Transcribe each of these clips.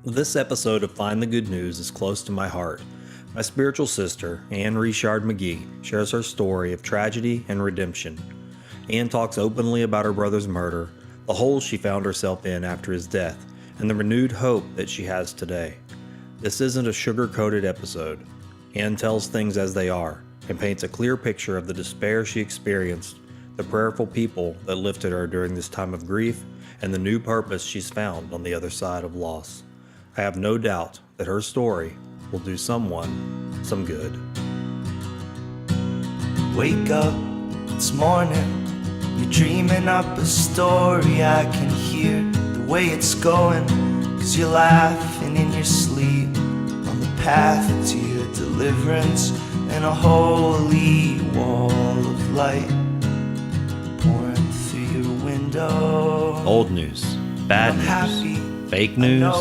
This episode of Find the Good News is close to my heart. My spiritual sister, Richard Magee, shares her story of tragedy and redemption. Anne talks openly about her brother's murder, the hole she found herself in after his death, and the renewed hope that she has today. This isn't a sugar-coated episode. Anne tells things as they are and paints a clear picture of the despair she experienced, the prayerful people that lifted her during this time of grief, and the new purpose she's found on the other side of loss. I have no doubt that her story will do someone some good. Wake up, it's morning. You're dreaming up a story. I can hear the way it's going, 'cause you're laughing in your sleep on the path to your deliverance, and a holy wall of light pouring through your window. Old news, bad news, fake news.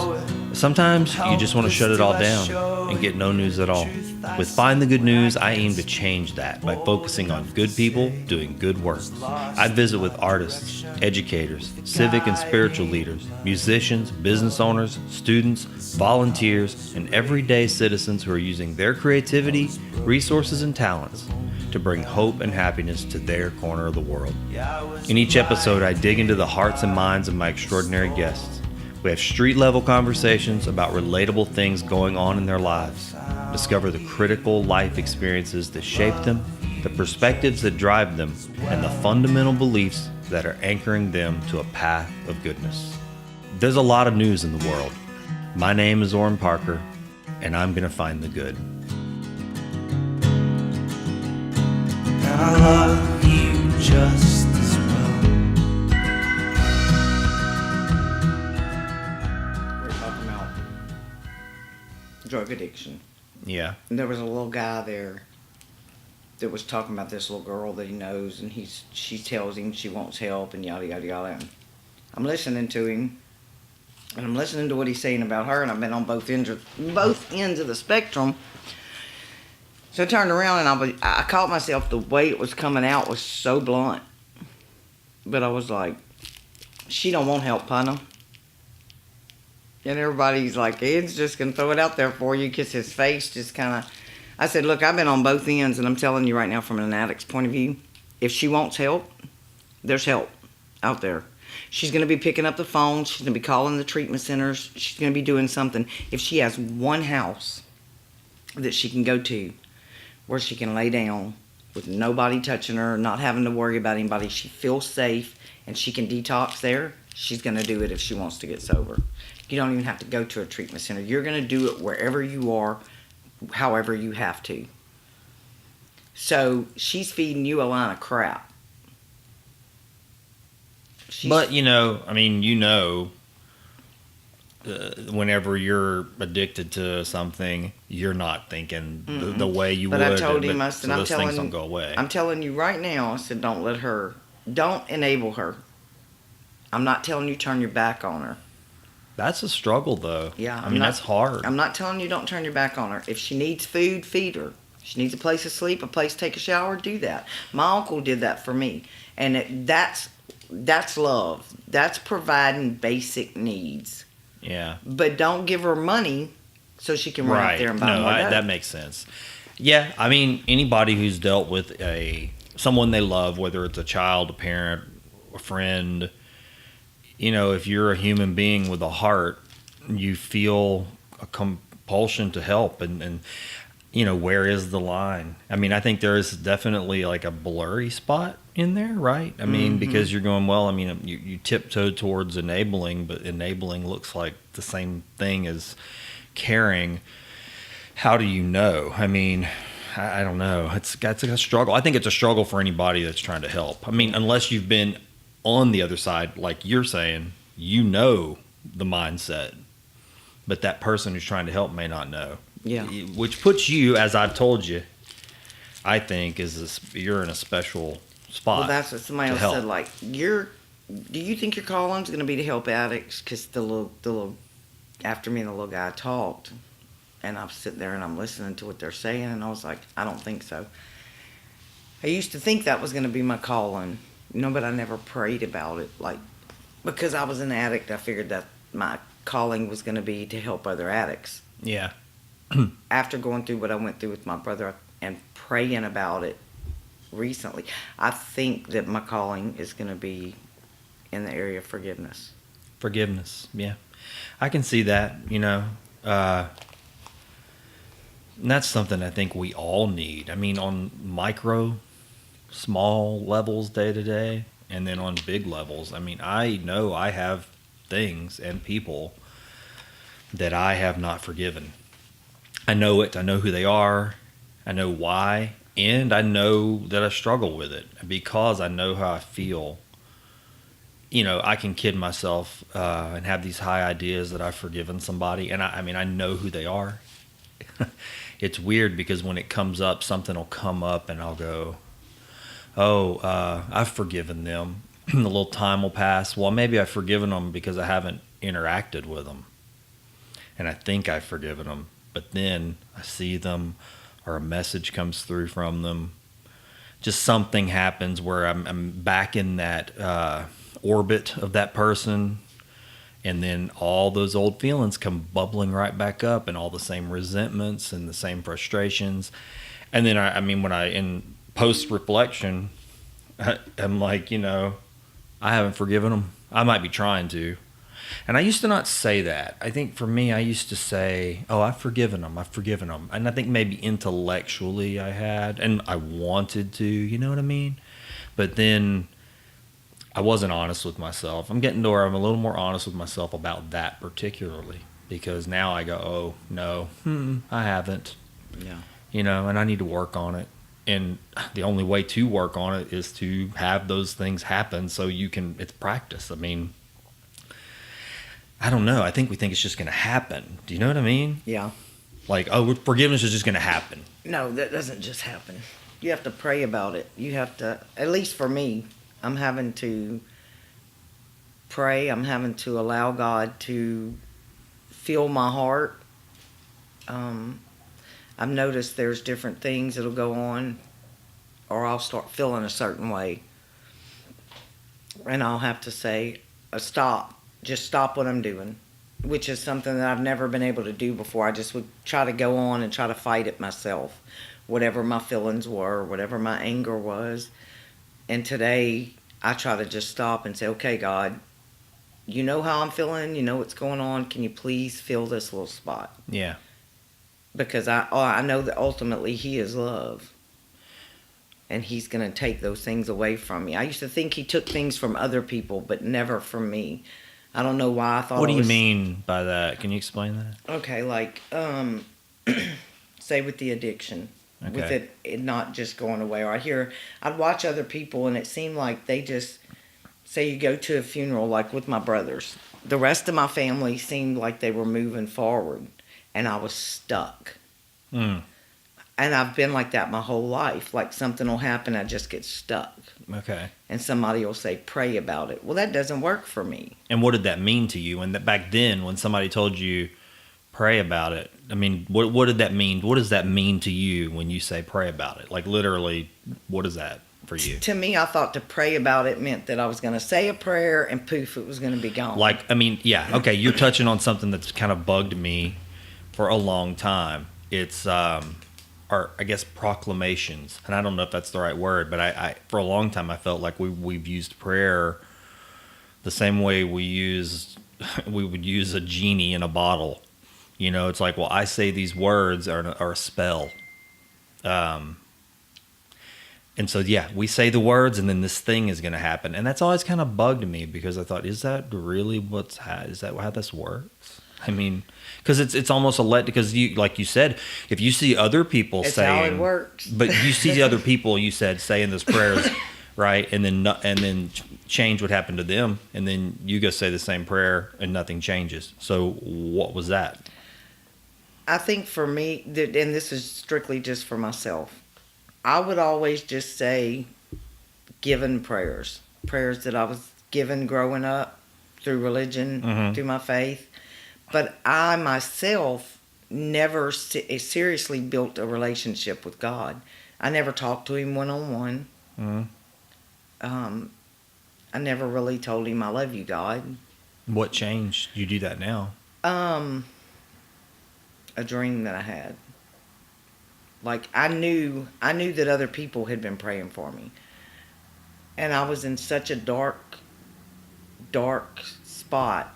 Sometimes you just want to shut it all down and get no news at all. With Find the Good News, I aim to change that by focusing on good people doing good work. I visit with artists, educators, civic and spiritual leaders, musicians, business owners, students, volunteers, and everyday citizens who are using their creativity, resources, and talents to bring hope and happiness to their corner of the world. In each episode, I dig into the hearts and minds of my extraordinary guests. We have street-level conversations about relatable things going on in their lives. Discover the critical life experiences that shape them, the perspectives that drive them, and the fundamental beliefs that are anchoring them to a path of goodness. There's a lot of news in the world. My name is Oran Parker, and I'm going to find the good. And I love you just as well. We're talking about drug addiction. Yeah. And there was a little guy there that was talking about this little girl that he knows, and she tells him she wants help and yada yada yada. And I'm listening to him, and I'm listening to what he's saying about her, and I've been on both ends of the spectrum. So I turned around and I caught myself, the way it was coming out was so blunt. But I was like, she don't want help, Punna. And everybody's like, Ed's just going to throw it out there for you, because his face just kind of... I said, look, I've been on both ends, and I'm telling you right now from an addict's point of view, if she wants help, there's help out there. She's going to be picking up the phone. She's going to be calling the treatment centers. She's going to be doing something. If she has one house that she can go to where she can lay down with nobody touching her, not having to worry about anybody, she feels safe, and she can detox there, she's going to do it if she wants to get sober. You don't even have to go to a treatment center. You're going to do it wherever you are, however you have to. So she's feeding you a line of crap. But, whenever you're addicted to something, you're not thinking the way you would. But I told him, I said, those things don't go away. I'm telling you right now, I said, don't enable her. I'm not telling you turn your back on her. That's a struggle, though. Yeah. That's hard. I'm not telling you don't turn your back on her. If she needs food, feed her. If she needs a place to sleep, a place to take a shower, do that. My uncle did that for me. And that's love. That's providing basic needs. Yeah. But don't give her money so she can run out there and buy more dope. That makes sense. Yeah, anybody who's dealt with someone they love, whether it's a child, a parent, a friend, if you're a human being with a heart, you feel a compulsion to help. And where is the line? I think there is definitely like a blurry spot in there, right? Because you're going, you tiptoe towards enabling, but enabling looks like the same thing as caring. How do you know? I don't know. It's a struggle. I think it's a struggle for anybody that's trying to help. Unless you've been on the other side, like you're saying, the mindset, but that person who's trying to help may not know. Yeah. Which puts you, as I've told you, I think you're in a special spot. Well, that's what somebody else said. Like, do you think your calling's going to be to help addicts? Because the little, after me and the little guy talked, and I'm sitting there and I'm listening to what they're saying, and I was like, I don't think so. I used to think that was going to be my calling, but I never prayed about it. Like, because I was an addict, I figured that my calling was going to be to help other addicts. Yeah. After going through what I went through with my brother and praying about it recently, I think that my calling is going to be in the area of forgiveness. Forgiveness. Yeah. I can see that, and that's something I think we all need. I mean, on small levels day to day, and then on big levels. I mean, I know I have things and people that I have not forgiven. I know it. I know who they are. I know why. And I know that I struggle with it because I know how I feel. I can kid myself and have these high ideas that I've forgiven somebody. And I know who they are. It's weird because when it comes up, something will come up and I'll go, I've forgiven them. A little time will pass. Well, maybe I've forgiven them because I haven't interacted with them. And I think I've forgiven them. But then I see them or a message comes through from them. Just something happens where I'm back in that orbit of that person. And then all those old feelings come bubbling right back up, and all the same resentments and the same frustrations. And then, when I in post-reflection, I'm like, I haven't forgiven them. I might be trying to. And I used to not say that. I think for me, I used to say, I've forgiven them. I've forgiven them. And I think maybe intellectually I had, and I wanted to, you know what I mean? But then I wasn't honest with myself. I'm getting to where I'm a little more honest with myself about that particularly, because now I go, no, I haven't. Yeah. And I need to work on it. And the only way to work on it is to have those things happen so it's practice. I mean, I don't know. I think we think it's just going to happen. Do you know what I mean? Yeah. Like, forgiveness is just going to happen. No, that doesn't just happen. You have to pray about it. You have to, at least for me, I'm having to pray. I'm having to allow God to feel my heart. I've noticed there's different things that'll go on, or I'll start feeling a certain way. And I'll have to say, stop. Just stop what I'm doing, which is something that I've never been able to do before. I just would try to go on and try to fight it myself, whatever my feelings were, whatever my anger was. And today, I try to just stop and say, okay, God, you know how I'm feeling. You know what's going on. Can you please fill this little spot? Yeah. Because I know that ultimately He is love. And He's going to take those things away from me. I used to think He took things from other people, but never from me. I don't know why I thought. What do you mean by that? Can you explain that? Okay, like, say with the addiction, Okay. with it not just going away. Or I'd watch other people, and it seemed like they just, say you go to a funeral, like with my brothers. The rest of my family seemed like they were moving forward, and I was stuck. Mm. And I've been like that my whole life. Like something will happen, I just get stuck. Okay. And somebody will say, pray about it. Well, that doesn't work for me. And what did that mean to you? And back then, when somebody told you, pray about it, I mean, what did that mean? What does that mean to you when you say pray about it? Like literally, what is that for you? To me, I thought to pray about it meant that I was going to say a prayer and poof, it was going to be gone. Like, I mean, yeah, okay, you're touching on something that's kind of bugged me for a long time. It's, or I guess proclamations, and I don't know if that's the right word, but I for a long time I felt like we've used prayer the same way we would use a genie in a bottle. It's like, well, I say these words are a spell, and so yeah, we say the words, and then this thing is going to happen, and that's always kind of bugged me because I thought, is that really is that how this works? I mean, because it's almost because you, like you said, if you see other people it's saying, how it works. but you see the other people you said saying those prayers, right, and then change what happened to them, and then you go say the same prayer and nothing changes. So what was that? I think for me, and this is strictly just for myself, I would always just say given prayers that I was given growing up through religion, through my faith. But I myself never seriously built a relationship with God. I never talked to Him one-on-one. Mm-hmm. I never really told Him, I love you, God. What changed? You do that now? A dream that I had. Like, I knew that other people had been praying for me. And I was in such a dark spot.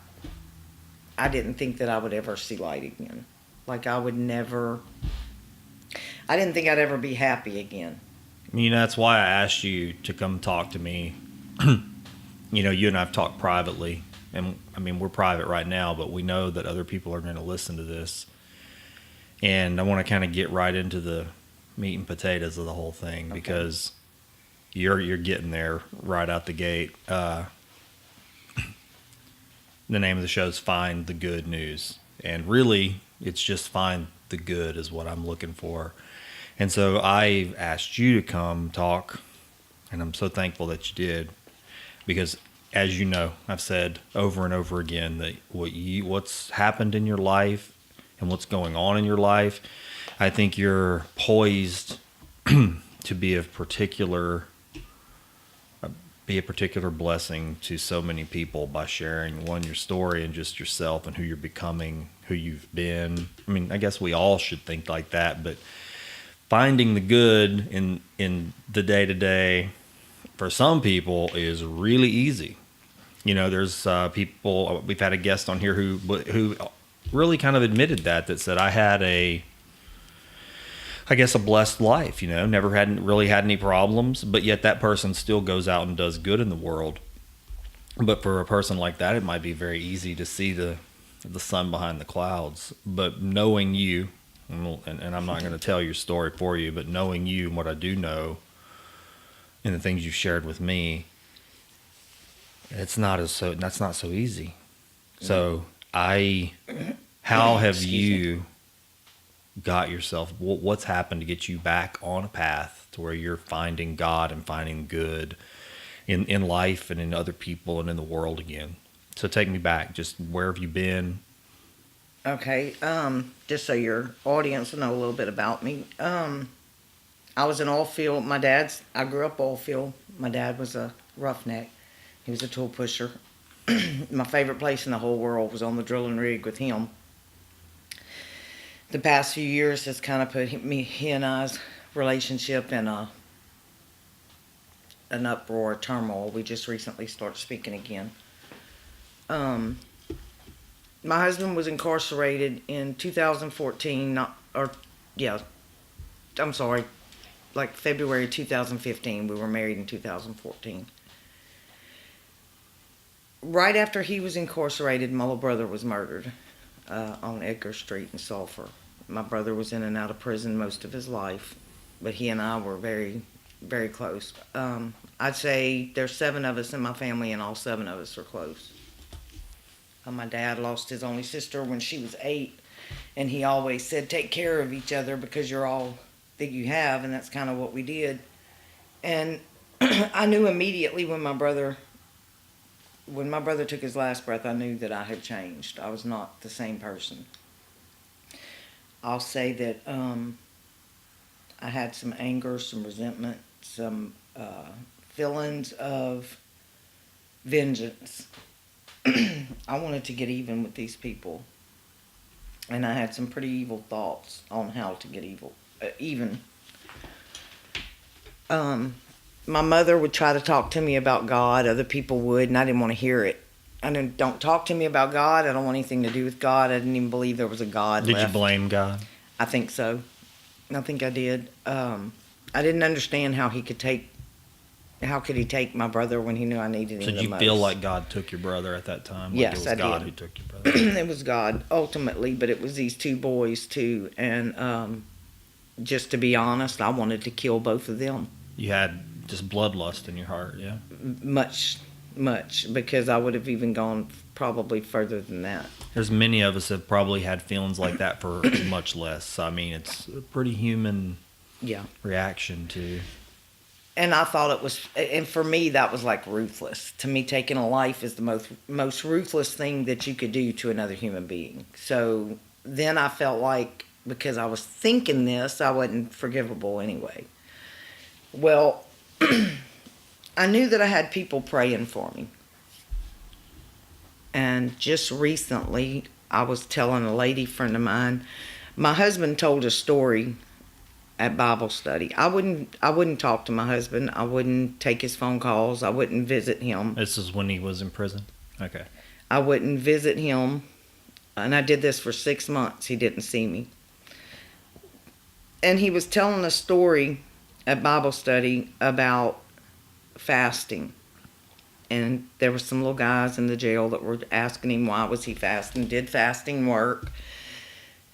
I didn't think that I would ever see light again. Like, I didn't think I'd ever be happy again. That's why I asked you to come talk to me. You and I have talked privately, and we're private right now, but we know that other people are going to listen to this. And I want to kind of get right into the meat and potatoes of the whole thing, because you're getting there right out the gate. The name of the show is Find the Good News, and really it's just find the good is what I'm looking for. And so I asked you to come talk, and I'm so thankful that you did, because as you know, I've said over and over again that what's happened in your life and what's going on in your life, I think you're poised to be a particular blessing to so many people by sharing your story and just yourself and who you're becoming, who you've been. I guess we all should think like that, but finding the good in the day-to-day for some people is really easy. There's people, we've had a guest on here who really kind of admitted that said, I had a blessed life, hadn't really had any problems, but yet that person still goes out and does good in the world. But for a person like that, it might be very easy to see the sun behind the clouds. But knowing you, and I'm not going to tell your story for you, but knowing you and what I do know and the things you've shared with me, that's not so easy. So how have you got yourself, what's happened to get you back on a path to where you're finding God and finding good in life and in other people and in the world again? So take me back. Just where have you been? Okay, just so your audience will know a little bit about me. I was in oil field. I grew up oil field. My dad was a roughneck. He was a tool pusher. My favorite place in the whole world was on the drilling rig with him. The past few years has kind of put he and I's relationship in an uproar, a turmoil. We just recently started speaking again. My husband was incarcerated in 2014, like February 2015. We were married in 2014. Right after he was incarcerated, my little brother was murdered on Edgar Street in Sulphur. My brother was in and out of prison most of his life, but he and I were very, very close. I'd say there's 7 of us in my family, and all 7 of us are close. My dad lost his only sister when she was 8, and he always said, take care of each other because you're all that you have, and that's kind of what we did. And I knew immediately when my brother took his last breath, I knew that I had changed. I was not the same person. I'll say that I had some anger, some resentment, some feelings of vengeance. I wanted to get even with these people. And I had some pretty evil thoughts on how to get even. My mother would try to talk to me about God. Other people would, and I didn't want to hear it. Don't talk to me about God. I don't want anything to do with God. I didn't even believe there was a God left. Did you blame God? I think so. I think I did. I didn't understand how he could take my brother when he knew I needed him the most. So did you feel like God took your brother at that time? Like Yes, it was God did. who took your brother? It was God, ultimately, but it was these 2 boys, too. And just to be honest, I wanted to kill both of them. You had just bloodlust in your heart, yeah? Much, because I would have even gone probably further than that. There's many of us have probably had feelings like that for much less. It's a pretty human reaction to... And I thought it was, and for me, that was like ruthless. To me, taking a life is the most ruthless thing that you could do to another human being. So then I felt like, because I was thinking this, I wasn't forgivable anyway. Well, I knew that I had people praying for me. And just recently, I was telling a lady friend of mine, my husband told a story at Bible study. I wouldn't talk to my husband. I wouldn't take his phone calls. I wouldn't visit him. This is when he was in prison? Okay. I wouldn't visit him. And I did this for 6 months. He didn't see me. And he was telling a story at Bible study about fasting. And there were some little guys in the jail that were asking him why was he fasting, did fasting work?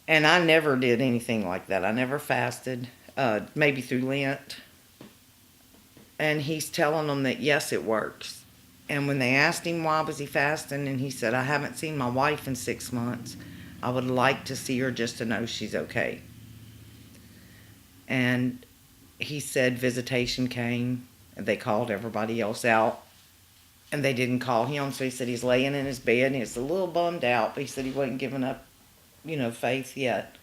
And I never did anything like that. I never fasted, maybe through Lent. And he's telling them that yes, it works. And when they asked him why was he fasting, and he said, I haven't seen my wife in 6 months. I would like to see her just to know she's okay. And he said visitation came, and they called everybody else out. And they didn't call him, so he said he's laying in his bed, and he's a little bummed out, but he said he wasn't giving up, faith yet.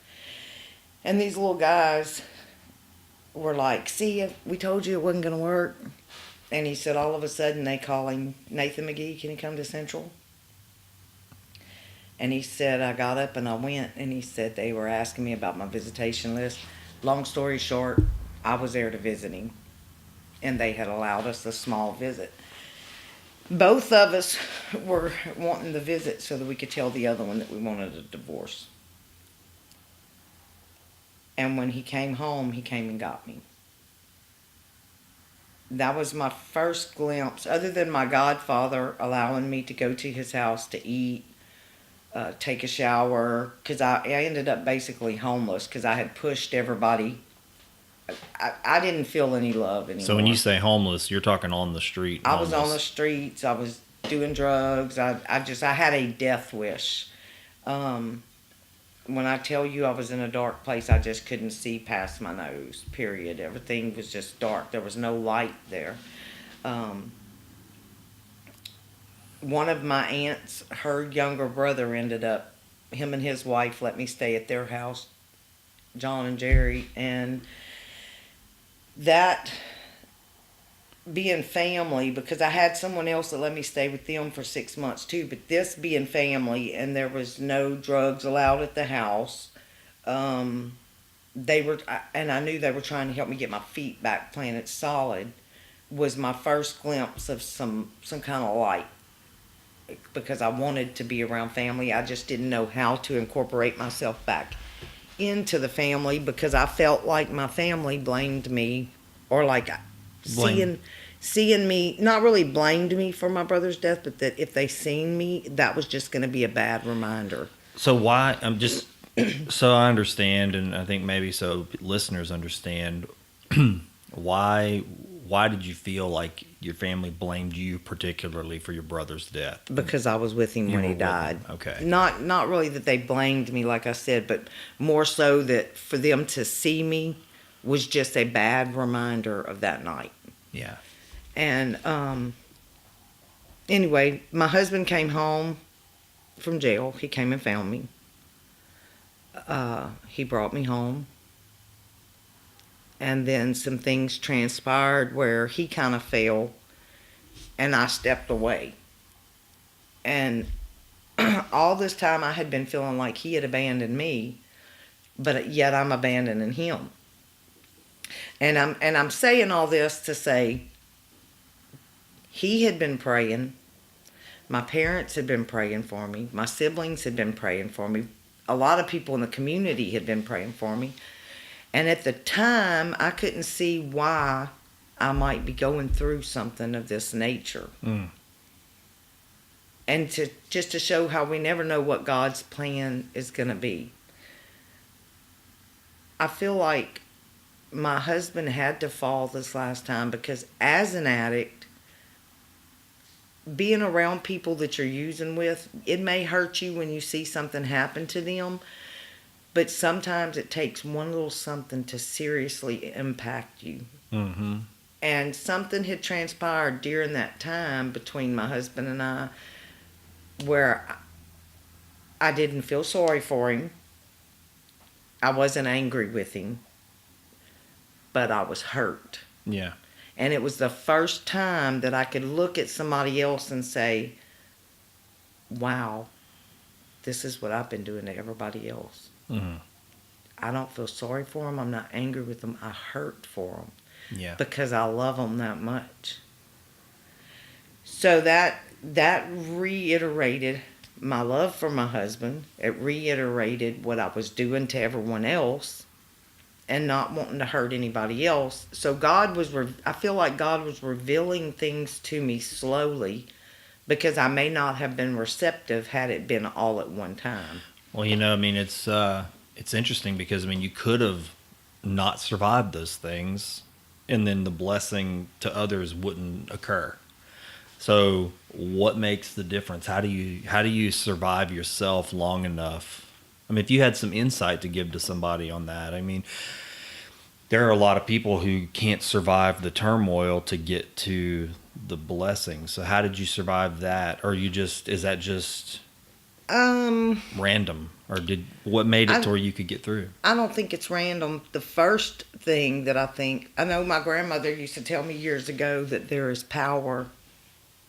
And these little guys were like, see, we told you it wasn't going to work. And he said all of a sudden they call him, Nathan Magee, can you come to Central? And he said, I got up and I went, and he said they were asking me about my visitation list. Long story short, I was there to visit him, and they had allowed us a small visit. Both of us were wanting the visit so that we could tell the other one that we wanted a divorce. And when he came home, he came and got me. That was my first glimpse, other than my godfather allowing me to go to his house to eat, take a shower, because I ended up basically homeless because I had pushed everybody. I didn't feel any love anymore. So when you say homeless, you're talking on the street. I was on the streets. I was doing drugs. I had a death wish. When I tell you I was in a dark place, I just couldn't see past my nose, period. Everything was just dark. There was no light there. One of my aunts, her younger brother ended up, him and his wife let me stay at their house, John and Jerry, and that being family, because I had someone else that let me stay with them for 6 months too, but this being family, and there was no drugs allowed at the house, they were, and I knew they were trying to help me get my feet back planted solid, was my first glimpse of some kind of light, because I wanted to be around family. I just didn't know how to incorporate myself back into the family, because I felt like my family blamed me, or like seeing me, not really blamed me for my brother's death, but that if they seen me, that was just going to be a bad reminder. So why, so I understand, and I think maybe so listeners understand, why did you feel like your family blamed you particularly for your brother's death? Because I was with him when he died. Okay. Not really that they blamed me, like I said, but more so that for them to see me was just a bad reminder of that night. Yeah. And anyway, my husband came home from jail. He came and found me. He brought me home. And then some things transpired where he kind of fell and I stepped away. And all this time I had been feeling like he had abandoned me, but yet I'm abandoning him. And I'm saying all this to say he had been praying. My parents had been praying for me. My siblings had been praying for me. A lot of people in the community had been praying for me. And at the time, I couldn't see why I might be going through something of this nature. Mm. And just to show how we never know what God's plan is going to be. I feel like my husband had to fall this last time, because as an addict, being around people that you're using with, it may hurt you when you see something happen to them. But sometimes it takes one little something to seriously impact you. Mm-hmm. And something had transpired during that time between my husband and I where I didn't feel sorry for him. I wasn't angry with him. But I was hurt. Yeah. And it was the first time that I could look at somebody else and say, wow, this is what I've been doing to everybody else. Mm-hmm. I don't feel sorry for them. I'm not angry with them. I hurt for them. Yeah. Because I love them that much. So that reiterated my love for my husband. It reiterated what I was doing to everyone else and not wanting to hurt anybody else. So I feel like God was revealing things to me slowly, because I may not have been receptive had it been all at one time. Well, I mean, it's interesting because, I mean, you could have not survived those things, and then the blessing to others wouldn't occur. So what makes the difference? How do you survive yourself long enough? I mean, if you had some insight to give to somebody on that, I mean, there are a lot of people who can't survive the turmoil to get to the blessing. So how did you survive that? Or is that just random? Or what made it to where you could get through? I don't think it's random. The first thing that I know my grandmother used to tell me years ago that there is power,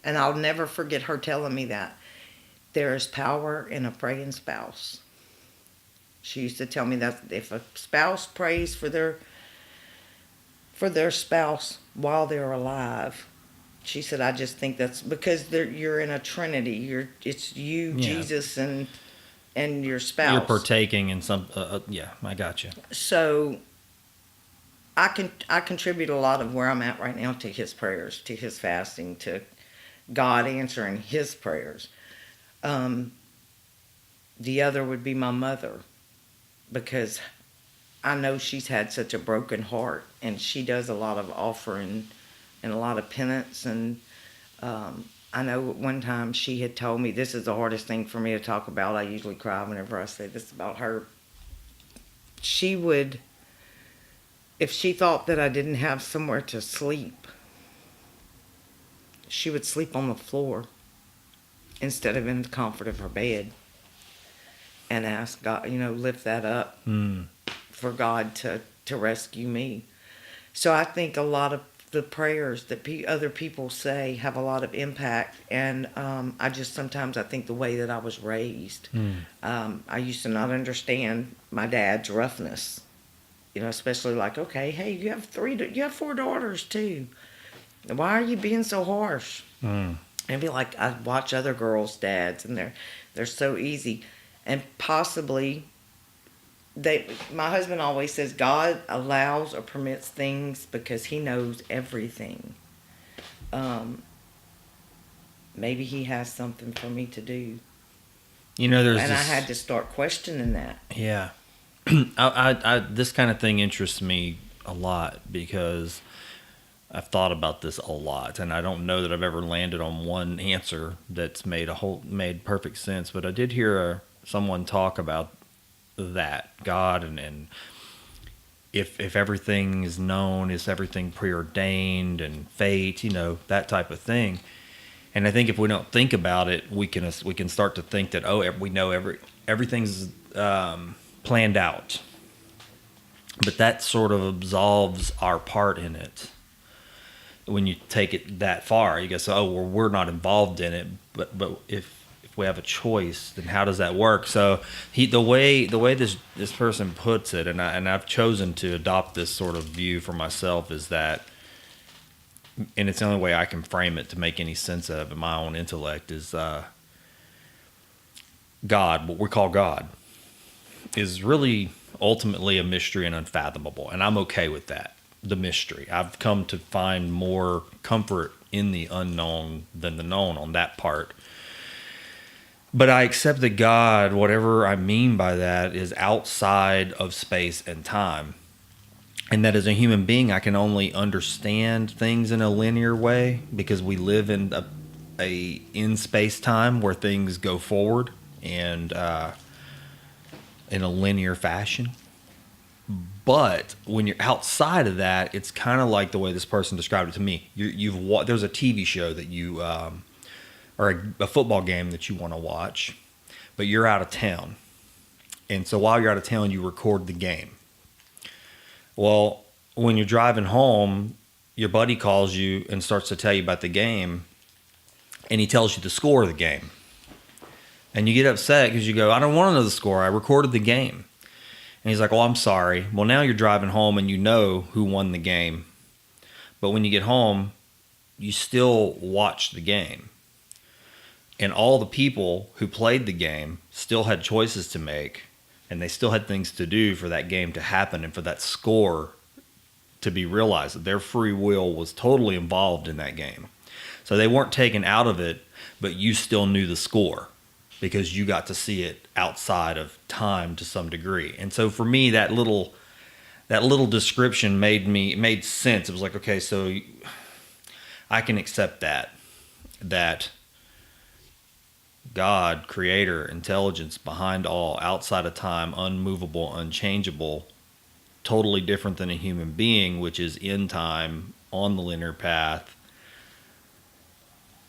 and I'll never forget her telling me that. There is power in a praying spouse. She used to tell me that if a spouse prays for their spouse while they're alive, she said, I just think that's because you're in a trinity. It's you, Yeah. Jesus, and your spouse. You're partaking in some. Yeah, I got you. So I contribute a lot of where I'm at right now to his prayers, to his fasting, to God answering his prayers. The other would be my mother, because I know she's had such a broken heart, and she does a lot of offering and a lot of penance. And I know at one time she had told me, this is the hardest thing for me to talk about. I usually cry whenever I say this about her. She would, if she thought that I didn't have somewhere to sleep, she would sleep on the floor instead of in the comfort of her bed, and ask God, lift that up for God to rescue me. So I think a lot of the prayers that other people say have a lot of impact, and sometimes I think the way that I was raised. I used to not understand my dad's roughness, especially like, okay, hey, you have 4 daughters too. Why are you being so harsh? And be like, I watch other girls' dads, and they're so easy, and possibly. My husband always says God allows or permits things because he knows everything. Maybe he has something for me to do. I had to start questioning that. Yeah. This kind of thing interests me a lot because I've thought about this a lot, and I don't know that I've ever landed on one answer that's made perfect sense. But I did hear someone talk about that God and if everything is known, is everything preordained and fate, that type of thing. And I think if we don't think about it, we can start to think that we know everything's planned out. But that sort of absolves our part in it. When you take it that far, you go, we're not involved in it. But if we have a choice, then how does that work? So the way this person puts it, and I've chosen to adopt this sort of view for myself, is that, and it's the only way I can frame it to make any sense of it in my own intellect, is God, what we call God, is really ultimately a mystery and unfathomable, and I'm okay with that. The mystery. I've come to find more comfort in the unknown than the known on that part. But I accept that God, whatever I mean by that, is outside of space and time. And that as a human being, I can only understand things in a linear way because we live in in space-time where things go forward and in a linear fashion. But when you're outside of that, it's kind of like the way this person described it to me. There's a TV show that you... or a football game that you want to watch, but you're out of town. And so while you're out of town, you record the game. Well, when you're driving home, your buddy calls you and starts to tell you about the game, and he tells you the score of the game. And you get upset because you go, I don't want to know the score. I recorded the game. And he's like, oh, I'm sorry. Well, now you're driving home and you know who won the game. But when you get home, you still watch the game. And all the people who played the game still had choices to make. And they still had things to do for that game to happen and for that score to be realized. That their free will was totally involved in that game. So they weren't taken out of it, but you still knew the score because you got to see it outside of time to some degree. And so for me, that little description made sense. It was like, okay, so I can accept that God, creator, intelligence behind all, outside of time, unmovable, unchangeable, totally different than a human being, which is in time, on the linear path,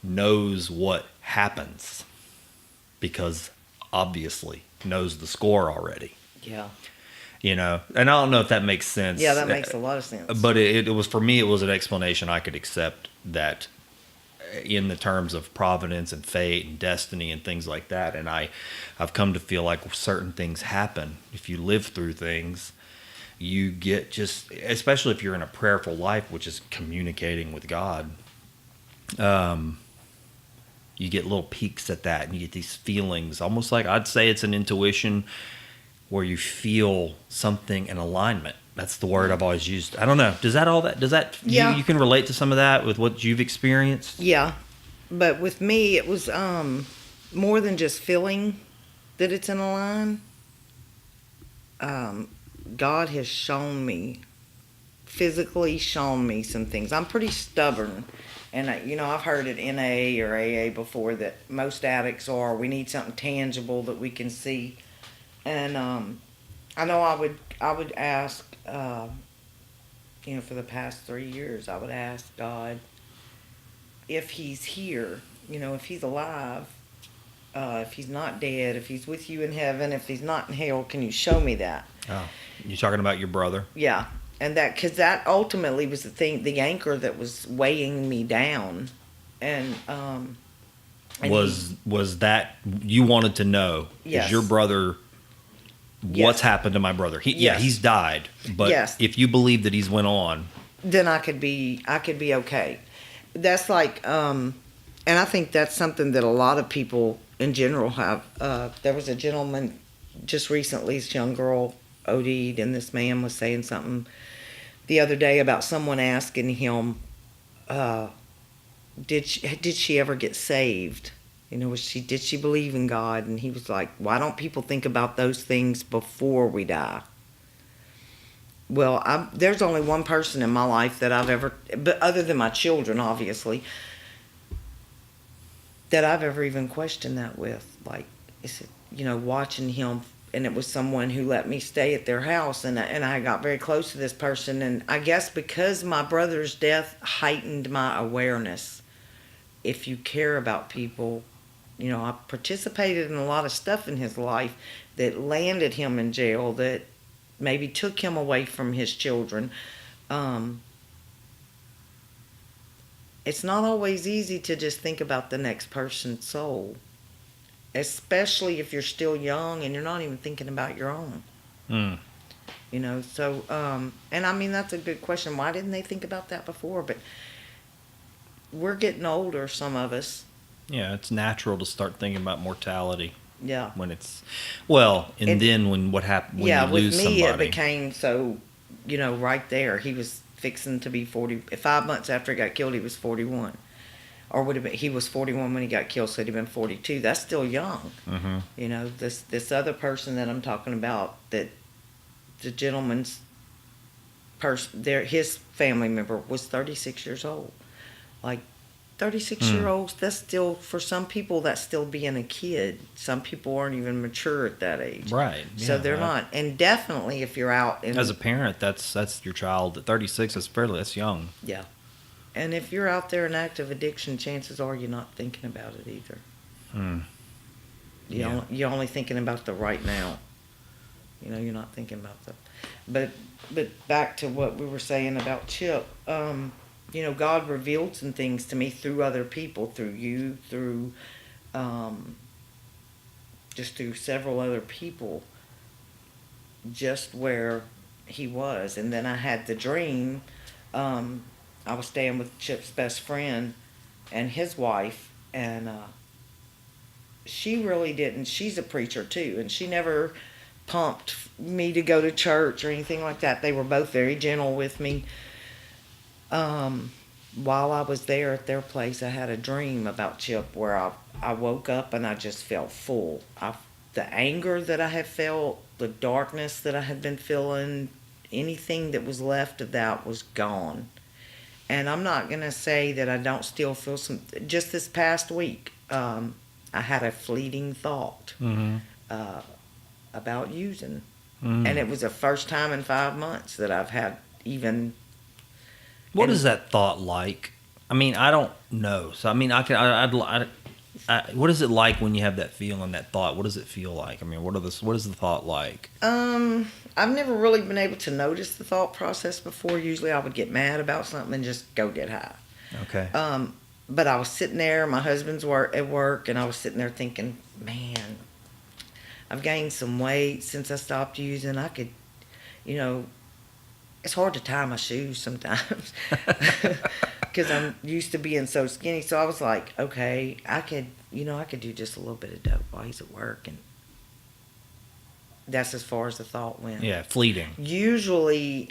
knows what happens because obviously knows the score already. Yeah. You know, and I don't know if that makes sense. Yeah, that makes a lot of sense. But it was, for me, it was an explanation I could accept, that in the terms of providence and fate and destiny and things like that. And I've come to feel like certain things happen. If you live through things, you get just, especially if you're in a prayerful life, which is communicating with God, you get little peaks at that, and you get these feelings, almost like, I'd say it's an intuition where you feel something in alignment. That's the word I've always used. I don't know. Does that Yeah. you can relate to some of that with what you've experienced? Yeah. But with me, it was more than just feeling that it's in a line. God has physically shown me some things. I'm pretty stubborn. And, I've heard at NA or AA before that most addicts we need something tangible that we can see. And I know I would ask, for the past 3 years, I would ask God if he's here, if he's alive, if he's not dead, if he's with you in heaven, if he's not in hell, can you show me that? Oh, you're talking about your brother? Yeah. And because that ultimately was the anchor that was weighing me down. And was that you wanted to know? Yes. Is your brother? Yes. What's happened to my brother? Yes. He's died. But Yes. if you believe that he's went on, then I could be okay. That's like, and I think that's something that a lot of people in general have. There was a gentleman just recently, this young girl OD'd, and this man was saying something the other day about someone asking him, did she ever get saved? Did she believe in God? And he was like, why don't people think about those things before we die? Well, there's only one person in my life that I've ever, but other than my children, obviously, that I've ever even questioned that with. Like, is it, watching him, and it was someone who let me stay at their house, and I got very close to this person, and I guess because my brother's death heightened my awareness. If you care about people, I participated in a lot of stuff in his life that landed him in jail, that maybe took him away from his children. It's not always easy to just think about the next person's soul, especially if you're still young and you're not even thinking about your own. So, and I mean, that's a good question. Why didn't they think about that before? But we're getting older, some of us. yeah, it's natural to start thinking about mortality. Yeah. When it's, then when what happened, when you lose with me, somebody. it became so, right there. He was fixing to be 40. 5 months after he got killed, he was 41. Or would have been, he was 41 when he got killed, so he'd have been 42. That's still young. Mm-hmm. This other person that I'm talking about, that the gentleman's his family member was 36 years old. Like, 36-year-olds, that's still, for some people, that's still being a kid. Some people aren't even mature at that age. Right. So they're not. And definitely if you're out in... As a parent, that's your child. At 36, that's young. Yeah. And if you're out there in active addiction, chances are you're not thinking about it either. You're only thinking about the right now. You're not thinking about the... But back to what we were saying about Chip, God revealed some things to me through other people, through you, through just through several other people, just where he was. And then I had the dream. I was staying with Chip's best friend and his wife, and she really didn't. She's a preacher too, and she never pumped me to go to church or anything like that. They were both very gentle with me. While I was there at their place, I had a dream about Chip where I woke up and I just felt full. The anger that I had felt, the darkness that I had been feeling, anything that was left of that was gone. And I'm not going to say that I don't still feel some. Just this past week, I had a fleeting thought about using. And it was the first time in 5 months that I've had even. What is that thought like? I mean, I don't know. So, I mean, what is it like when you have that feeling, that thought? What does it feel like? I mean, what is the thought like? I've never really been able to notice the thought process before. Usually I would get mad about something and just go get high. Okay. But I was sitting there, my husband's at work, and I was sitting there thinking, man, I've gained some weight since I stopped using. I could, it's hard to tie my shoes sometimes because I'm used to being so skinny. So I was like, okay, I could do just a little bit of dope while he's at work. And that's as far as the thought went. Yeah, fleeting. Usually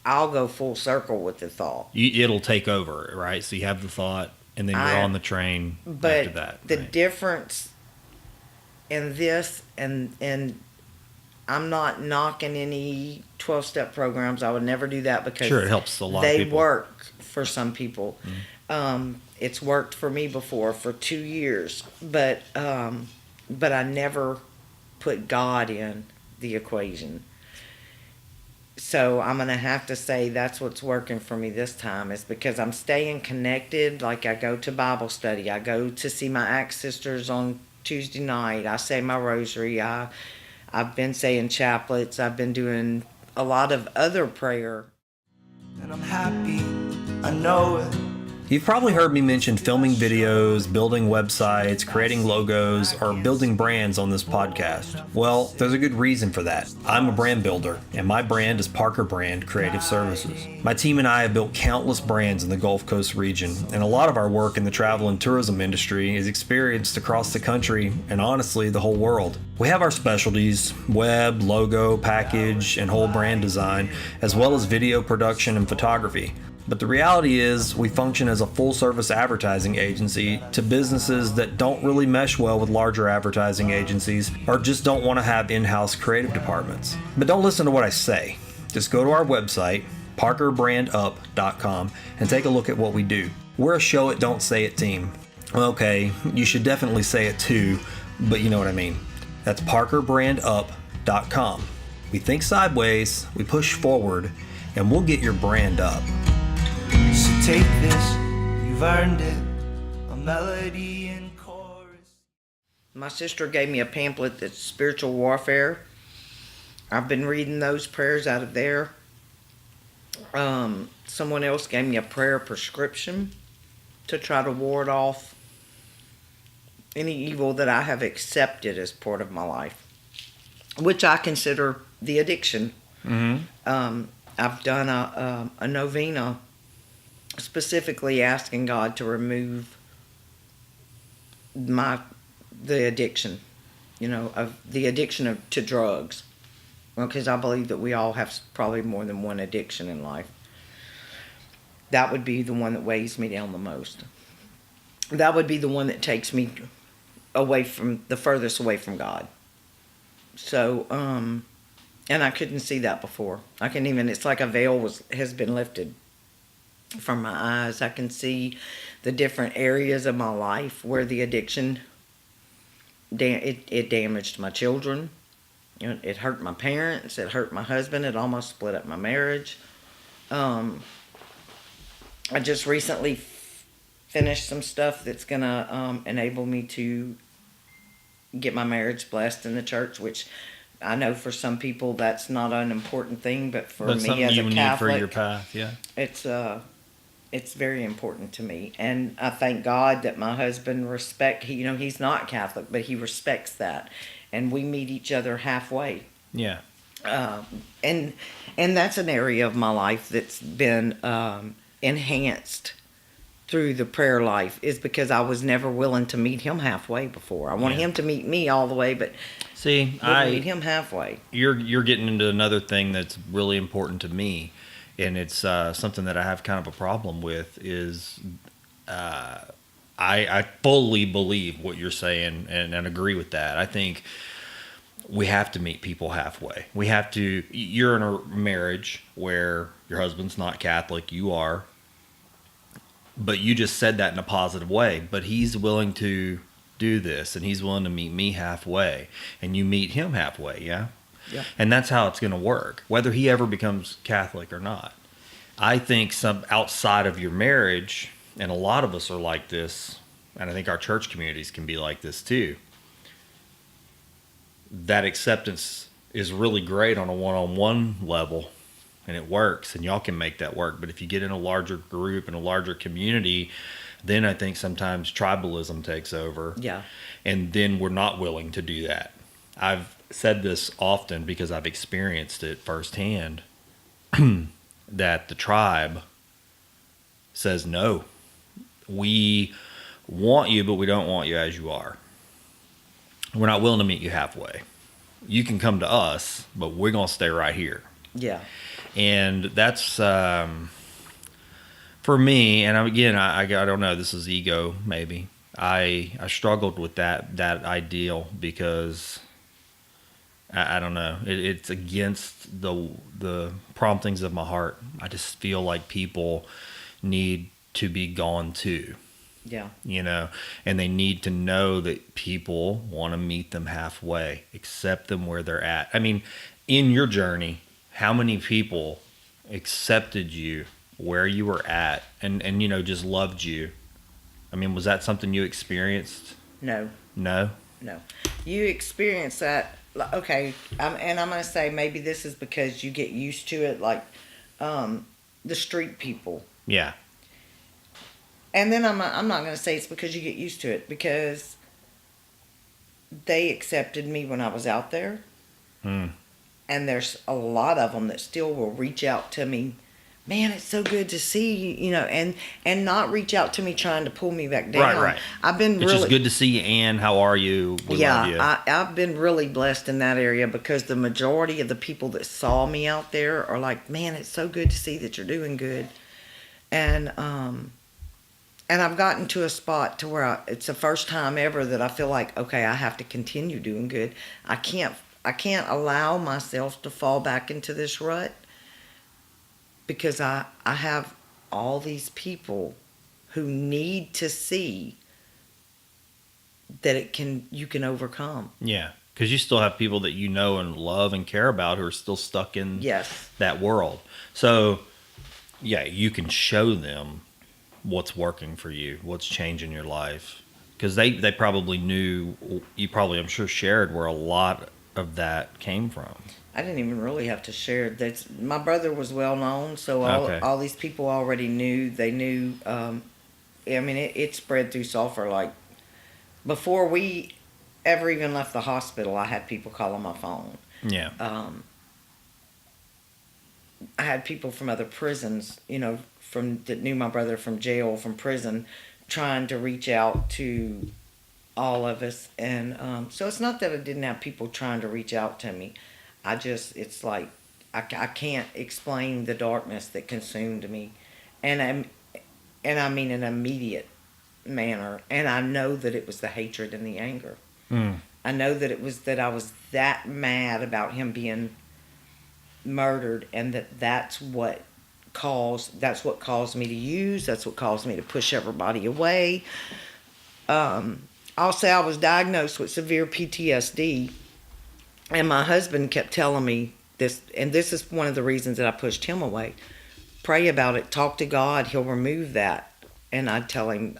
I'll go full circle with the thought. It'll take over, right? So you have the thought, and then you're on the train after that. But the difference in this, and I'm not knocking any 12-step programs. I would never do that because sure, it helps a lot of people. They work for some people. It's worked for me before for 2 years, but I never put God in the equation. So I'm going to have to say that's what's working for me this time, is because I'm staying connected. Like, I go to Bible study. I go to see my Acts sisters on Tuesday night. I say my rosary. I've been saying chaplets. I've been doing a lot of other prayer. And I'm happy, I know it. You've probably heard me mention filming videos, building websites, creating logos, or building brands on this podcast. Well, there's a good reason for that. I'm a brand builder, and my brand is Parker Brand Creative Services. My team and I have built countless brands in the Gulf Coast region, and a lot of our work in the travel and tourism industry is experienced across the country and honestly the whole world. We have our specialties: web, logo, package, and whole brand design, as well as video production and photography. But the reality is, we function as a full-service advertising agency to businesses that don't really mesh well with larger advertising agencies or just don't want to have in-house creative departments. But don't listen to what I say. Just go to our website, parkerbrandup.com, and take a look at what we do. We're a show it, don't say it team. Okay, you should definitely say it too, but you know what I mean. That's parkerbrandup.com. We think sideways, we push forward, and we'll get your brand up. So take this, you've earned it, a melody and chorus. My sister gave me a pamphlet that's spiritual warfare. I've been reading those prayers out of there. Someone else gave me a prayer prescription to try to ward off any evil that I have accepted as part of my life, which I consider the addiction. I've done a novena specifically asking God to remove the addiction, of the addiction to drugs. Well, because I believe that we all have probably more than one addiction in life. That would be the one that weighs me down the most. That would be the one that takes me the furthest away from God. So, and I couldn't see that before. It's like a veil has been lifted from my eyes. I can see the different areas of my life where the addiction, it damaged my children. It hurt my parents. It hurt my husband. It almost split up my marriage. I just recently finished some stuff that's going to enable me to get my marriage blessed in the church, which I know for some people that's not an important thing, but for me as a Catholic, for your path, yeah, It's very important to me, and I thank God that my husband he's not Catholic, but he respects that, and we meet each other halfway. Yeah. And that's an area of my life that's been enhanced through the prayer life, is because I was never willing to meet him halfway before. I wanted him to meet me all the way, but see, I meet him halfway. You're getting into another thing that's really important to me, and it's something that I have kind of a problem with. Is I fully believe what you're saying and agree with that. I think we have to meet people halfway. We have to. You're in a marriage where your husband's not Catholic, you are, but you just said that in a positive way. But he's willing to do this, and he's willing to meet me halfway, and you meet him halfway. Yeah. And that's how it's going to work, whether he ever becomes Catholic or not. I think some outside of your marriage, and a lot of us are like this, and I think our church communities can be like this too. That acceptance is really great on a one-on-one level, and it works, and y'all can make that work. But if you get in a larger group and a larger community, then I think sometimes tribalism takes over. Yeah. And then we're not willing to do that. I've said this often because I've experienced it firsthand, that the tribe says, no, we want you, but we don't want you as you are. We're not willing to meet you halfway. You can come to us, but we're going to stay right here. Yeah. And that's, for me, and again, I don't know, this is ego maybe. I struggled with that ideal because I don't know, it's against the promptings of my heart. I just feel like people need to be gone too. Yeah. You know, and they need to know that people want to meet them halfway, accept them where they're at. I mean, in your journey, how many people accepted you where you were at and you know, just loved you? I mean, was that something you experienced? No. No? No. You experience that, okay, and I'm going to say maybe this is because you get used to it, like the street people. Yeah. And then I'm not going to say it's because you get used to it, because they accepted me when I was out there. And there's a lot of them that still will reach out to me. Man, it's so good to see you, you know, and not reach out to me trying to pull me back down. Right. I've been It's just good to see you, Ann. How are you? We love you. I've been really blessed in that area, because the majority of the people that saw me out there are like, man, it's so good to see that you're doing good. And I've gotten to a spot to where it's the first time ever that I feel like, okay, I have to continue doing good. I can't allow myself to fall back into this rut, because I have all these people who need to see that you can overcome. Yeah, because you still have people that you know and love and care about who are still stuck in that world. So, yeah, you can show them what's working for you, what's changing your life. Because they probably knew, you probably, I'm sure, shared where a lot of that came from. I didn't even really have to share. My brother was well known, so all these people already knew. They knew. I mean, it spread through Sulphur. Like, before we ever even left the hospital, I had people call on my phone. Yeah. I had people from other prisons, you know, that knew my brother from jail, from prison, trying to reach out to all of us. And so it's not that I didn't have people trying to reach out to me. It's like, I can't explain the darkness that consumed me. And I mean an immediate manner. And I know that it was the hatred and the anger. I know that it was that I was that mad about him being murdered, and that's what caused me to use. That's what caused me to push everybody away. I'll say I was diagnosed with severe PTSD. And my husband kept telling me this, and this is one of the reasons that I pushed him away. Pray about it. Talk to God. He'll remove that. And I'd tell him,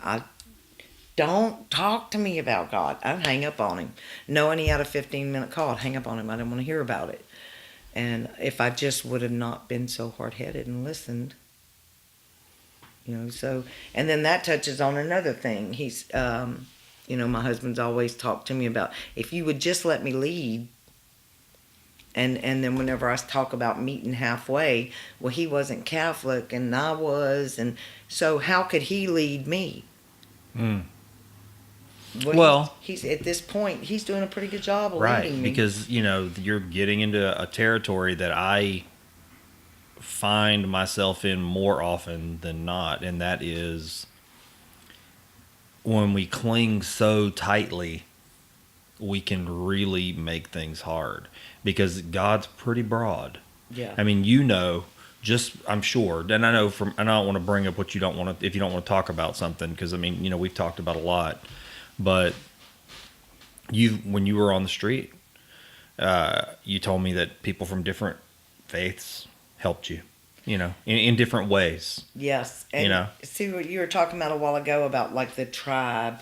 don't talk to me about God. I'd hang up on him. Knowing he had a 15-minute call, I'd hang up on him. I didn't want to hear about it. And if I just would have not been so hard-headed and listened, So, and then that touches on another thing. He's, my husband's always talked to me about, if you would just let me lead. And then whenever I talk about meeting halfway, well, he wasn't Catholic and I was, and so how could he lead me? Well, he's at this point, he's doing a pretty good job of leading me. Because you're getting into a territory that I find myself in more often than not, and that is when we cling so tightly, we can really make things hard, because God's pretty broad. Yeah. I mean, I'm sure, and I know and I don't want to bring up what you don't want to, if you don't want to talk about something, because I mean, we've talked about a lot, but when you were on the street, you told me that people from different faiths helped you, in different ways. Yes. And see what you were talking about a while ago about like the tribe.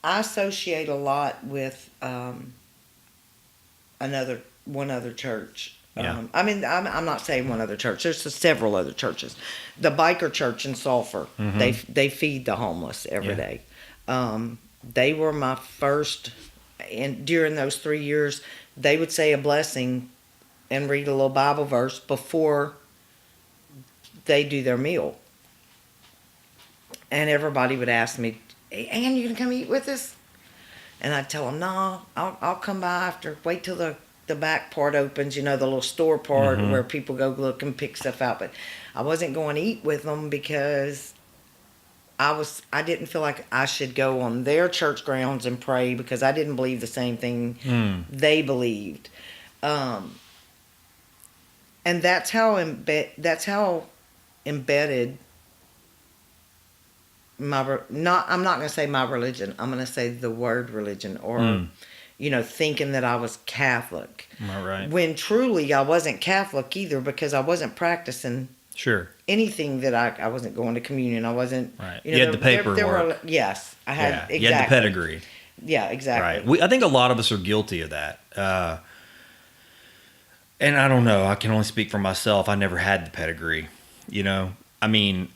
I associate a lot with one other church. I mean, I'm not saying one other church. There's several other churches. The biker church in Sulphur, they feed the homeless every day. They were my first, and during those 3 years, they would say a blessing and read a little Bible verse before they do their meal. And everybody would ask me, "Hey, Ann, you gonna come eat with us?" And I'd tell them, "No, I'll come by after. Wait till the back part opens, the little store part where people go look and pick stuff out." But I wasn't going to eat with them because I didn't feel like I should go on their church grounds and pray, because I didn't believe the same thing they believed. And that's how embedded I'm not going to say my religion. I'm going to say the word religion, or thinking that I was Catholic. Right. When truly I wasn't Catholic either, because I wasn't practicing anything that I wasn't going to communion. I wasn't. Right. You had the paperwork. Yes, I had. Exactly. You had the pedigree. Yeah, exactly. Right. I think a lot of us are guilty of that. And I don't know. I can only speak for myself. I never had the pedigree. I mean,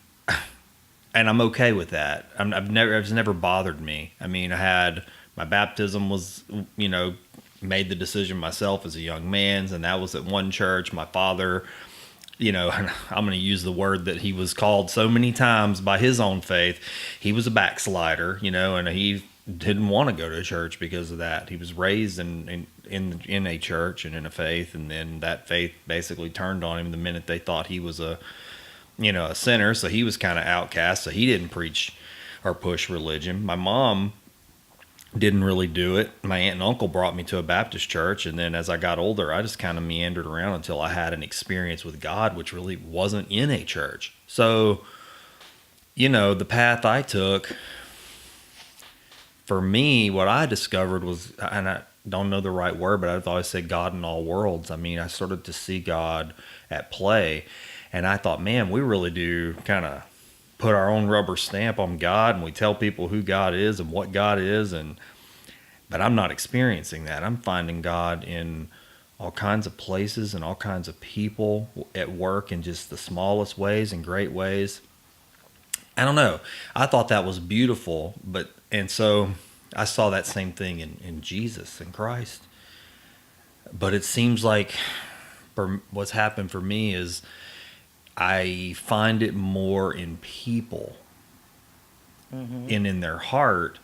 and I'm okay with that. It's never bothered me. I mean, I had my baptism was, made the decision myself as a young man, and that was at one church. My father, I'm going to use the word that he was called so many times by his own faith. He was a backslider, and he didn't want to go to church because of that. He was raised in a church and in a faith, and then that faith basically turned on him the minute they thought he was a sinner. So he was kind of outcast. So he didn't preach or push religion. My mom didn't really do it. My aunt and uncle brought me to a Baptist church, and then as I got older, I just kind of meandered around until I had an experience with God, which really wasn't in a church. So, the path I took, for me, what I discovered was, and I don't know the right word, but I've always said God in all worlds. I mean, I started to see God at play, and I thought, man, we really do kind of put our own rubber stamp on God, and we tell people who God is and what God is, but I'm not experiencing that. I'm finding God in all kinds of places and all kinds of people at work in just the smallest ways and great ways. I don't know. I thought that was beautiful, and so I saw that same thing in Jesus and Christ. But it seems like what's happened for me is I find it more in people and in their heart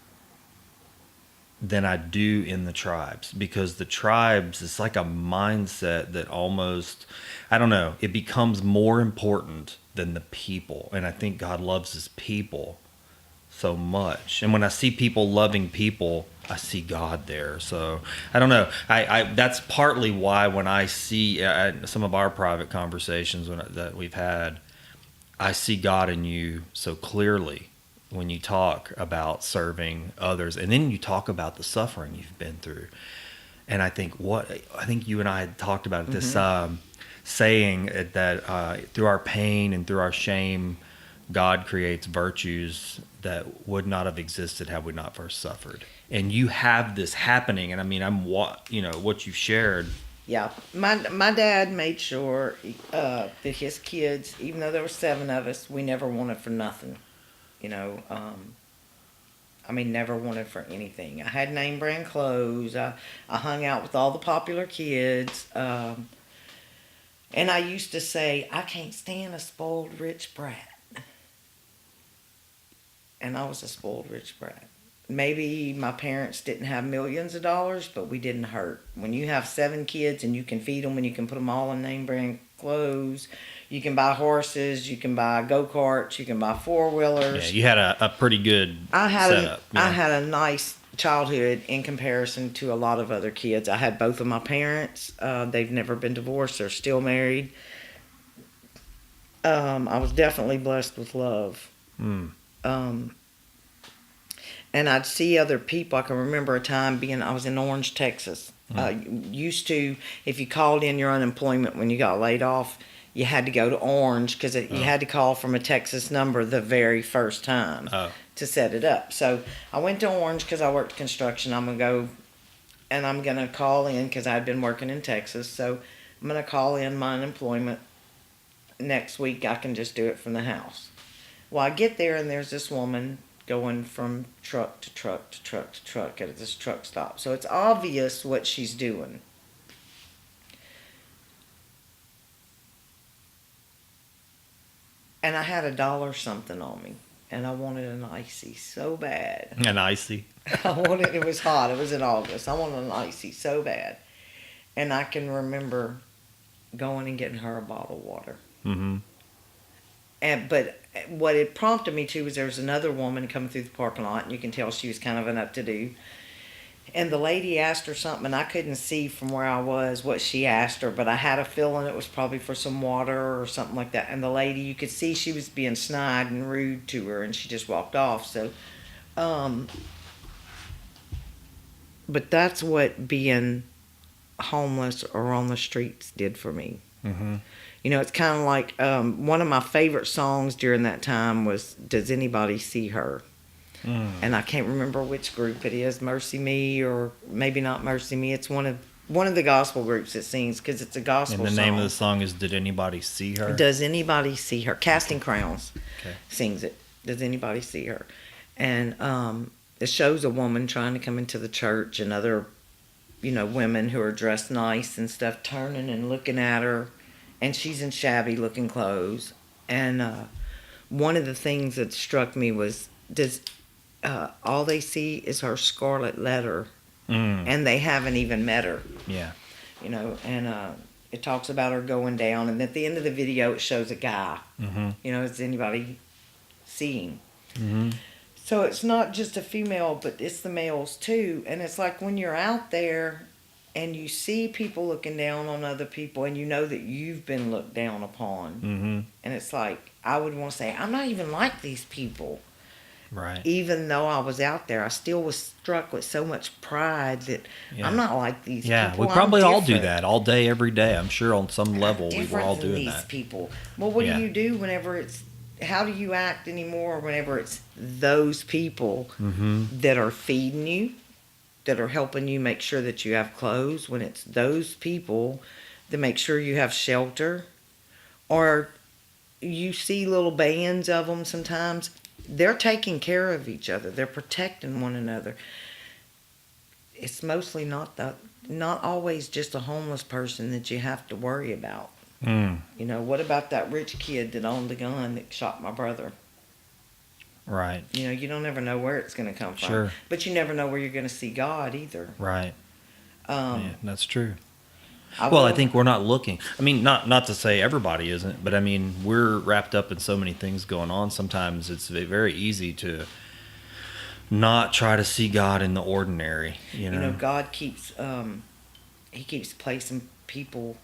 than I do in the tribes, because the tribes, it's like a mindset that almost, I don't know, it becomes more important than the people. And I think God loves his people so much. And when I see people loving people, I see God there. So I don't know. I that's partly why when I see some of our private conversations that we've had, I see God in you so clearly when you talk about serving others, and then you talk about the suffering you've been through. And I think you and I had talked about this saying that through our pain and through our shame, God creates virtues that would not have existed had we not first suffered. And you have this happening, and I mean, what you shared Yeah, my dad made sure that his kids, even though there were 7 of us, we never wanted for nothing. You know, I mean, never wanted for anything. I had name brand clothes. I hung out with all the popular kids. And I used to say, I can't stand a spoiled rich brat. And I was a spoiled rich brat. Maybe my parents didn't have millions of dollars, but we didn't hurt. When you have 7 kids and you can feed them and you can put them all in name brand clothes, you can buy horses, you can buy go-karts, you can buy four-wheelers. Yeah, you had a pretty good setup. I had a nice childhood in comparison to a lot of other kids. I had both of my parents. They've never been divorced. They're still married. I was definitely blessed with love. And I'd see other people. I can remember a time I was in Orange, Texas. Used to, if you called in your unemployment when you got laid off, you had to go to Orange because you had to call from a Texas number the very first time to set it up. So I went to Orange because I worked construction. I'm going to go and I'm going to call in because I'd been working in Texas. So I'm going to call in my unemployment next week. I can just do it from the house. Well, I get there and there's this woman going from truck to truck to truck to truck at this truck stop. So it's obvious what she's doing. And I had $1 something on me. And I wanted an icy so bad. An icy? It was hot. It was in August. I wanted an icy so bad. And I can remember going and getting her a bottle of water. Mm-hmm. But what it prompted me to was there was another woman coming through the parking lot, and you can tell she was kind of an up-to-do. And the lady asked her something, and I couldn't see from where I was what she asked her, but I had a feeling it was probably for some water or something like that. And the lady, you could see she was being snide and rude to her, and she just walked off. So, but that's what being homeless or on the streets did for me. Mm-hmm. You know, it's kind of like one of my favorite songs during that time was "Does Anybody See Her?" And I can't remember which group it is, Mercy Me or maybe not Mercy Me. It's one of the gospel groups that sings because it's a gospel song. And the name of the song is "Did Anybody See Her?" Does Anybody See Her? Casting Crowns sings it. Does anybody see her? And it shows a woman trying to come into the church and other, women who are dressed nice and stuff turning and looking at her. And she's in shabby looking clothes. And one of the things that struck me was, all they see is her scarlet letter. And they haven't even met her. Yeah. And it talks about her going down. And at the end of the video, it shows a guy. Mm-hmm. Is anybody seeing? Mm-hmm. So it's not just a female, but it's the males too. And it's like when you're out there and you see people looking down on other people and you know that you've been looked down upon. Mm-hmm. And it's like, I would want to say, I'm not even like these people. Right. Even though I was out there, I still was struck with so much pride that I'm not like these people. Yeah, we probably all do that all day, every day. I'm sure on some level we were all doing these that. People. Well, what do you do whenever how do you act anymore whenever it's those people that are feeding you, that are helping you make sure that you have clothes, when it's those people that make sure you have shelter, or you see little bands of them sometimes, they're taking care of each other. They're protecting one another. It's mostly not always just a homeless person that you have to worry about. What about that rich kid that owned the gun that shot my brother? Right. You don't ever know where it's going to come from. Sure. But you never know where you're going to see God either. Right. Yeah, that's true. I think we're not looking. I mean, not to say everybody isn't, but I mean, we're wrapped up in so many things going on. Sometimes it's very easy to not try to see God in the ordinary. God keeps He keeps placing people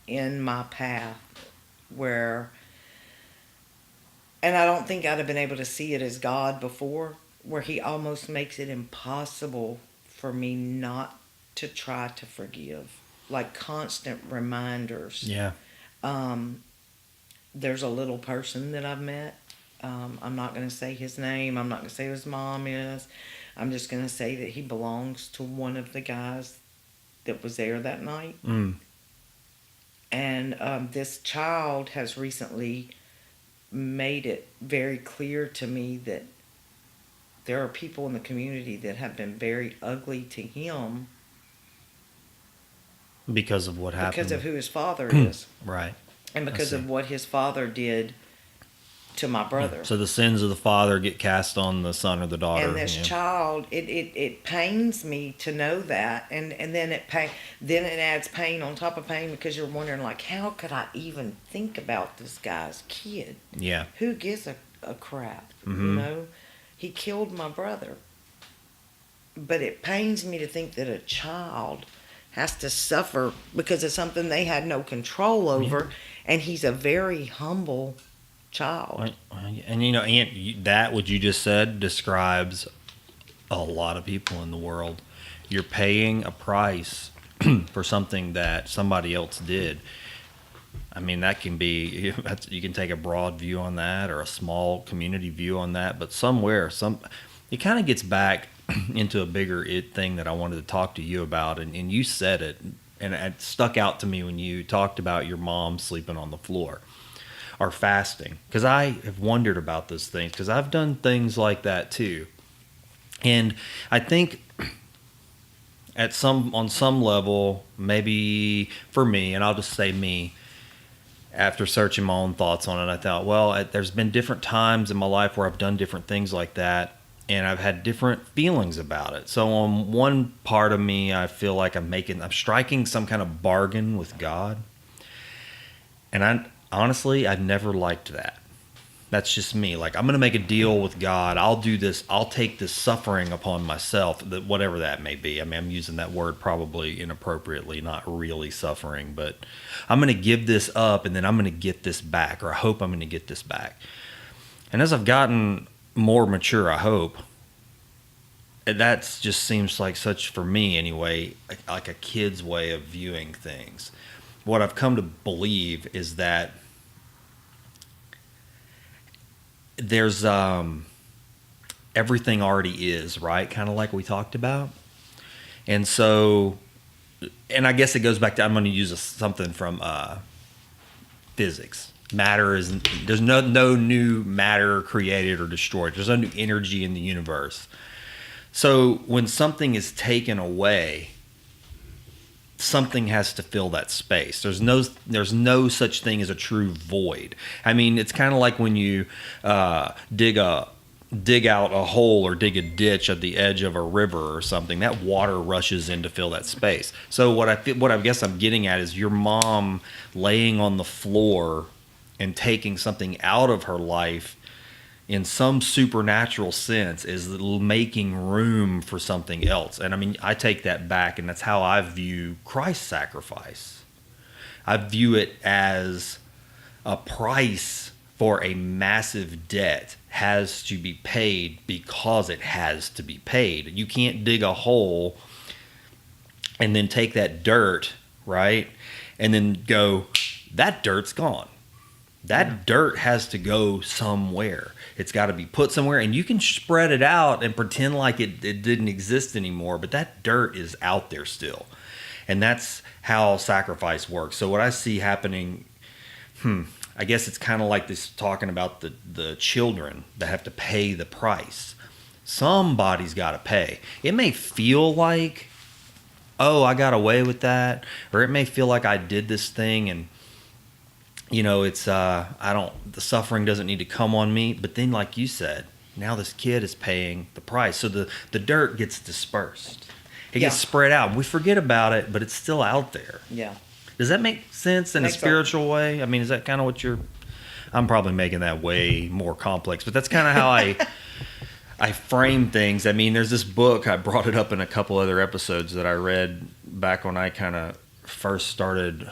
in my path where, and I don't think I'd have been able to see it as God before, where He almost makes it impossible for me not to try to forgive. Like constant reminders. Yeah. There's a little person that I've met. I'm not going to say his name. I'm not going to say who his mom is. I'm just going to say that he belongs to one of the guys that was there that night. Mm. And this child has recently made it very clear to me that there are people in the community that have been very ugly to him Because of what happened. because of who his father is. Right. And because of what his father did to my brother. So the sins of the father get cast on the son or the daughter. And this child, it pains me to know that, and then then it adds pain on top of pain, because you're wondering, like, how could I even think about this guy's kid? Yeah. Who gives a crap? Mm-hmm. You know, he killed my brother, but it pains me to think that a child has to suffer because of something they had no control over, and he's a very humble child. And you know, Aunt, that what you just said describes a lot of people in the world. You're paying a price for something that somebody else did. I mean, that can be, you can take a broad view on that or a small community view on that, but it kind of gets back into a bigger thing that I wanted to talk to you about, and you said it, and it stuck out to me when you talked about your mom sleeping on the floor. Or fasting, because I have wondered about those things, because I've done things like that too, and I think on some level, maybe for me, and I'll just say me, after searching my own thoughts on it, I thought, well, there's been different times in my life where I've done different things like that, and I've had different feelings about it. So on one part of me, I feel like I'm striking some kind of bargain with God, and honestly, I've never liked that. That's just me. Like, I'm going to make a deal with God. I'll do this. I'll take this suffering upon myself, whatever that may be. I mean, I'm using that word probably inappropriately, not really suffering, but I'm going to give this up, and then I'm going to get this back, or I hope I'm going to get this back. And as I've gotten more mature, I hope, that just seems like such, for me anyway, like a kid's way of viewing things. What I've come to believe is that there's everything already is, right? Kind of like we talked about. And so, and I guess it goes back to, I'm going to use something from physics. There's no new matter created or destroyed. There's no new energy in the universe. So when something is taken away, something has to fill that space. There's no such thing as a true void. I mean, it's kind of like when you dig out a hole or dig a ditch at the edge of a river or something. That water rushes in to fill that space. So what I guess I'm getting at is your mom laying on the floor and taking something out of her life in some supernatural sense is making room for something else. And I mean, I take that back, and that's how I view Christ's sacrifice. I view it as a price for a massive debt has to be paid because it has to be paid. You can't dig a hole and then take that dirt, right? And then go, that dirt's gone. That dirt has to go somewhere. It's got to be put somewhere, and you can spread it out and pretend like it didn't exist anymore, but that dirt is out there still. And that's how sacrifice works. So what I see happening, I guess it's kind of like this, talking about the children that have to pay the price. Somebody's got to pay. It may feel like, oh, I got away with that, or it may feel like I did this thing and, you know, it's the suffering doesn't need to come on me. But then, like you said, now this kid is paying the price. So the dirt gets dispersed. It gets spread out. We forget about it, but it's still out there. Yeah. Does that make sense in a spiritual way? I mean, is that kind of what I'm probably making that way more complex, but that's kind of how I frame things. I mean, there's this book, I brought it up in a couple other episodes, that I read back when I kind of first started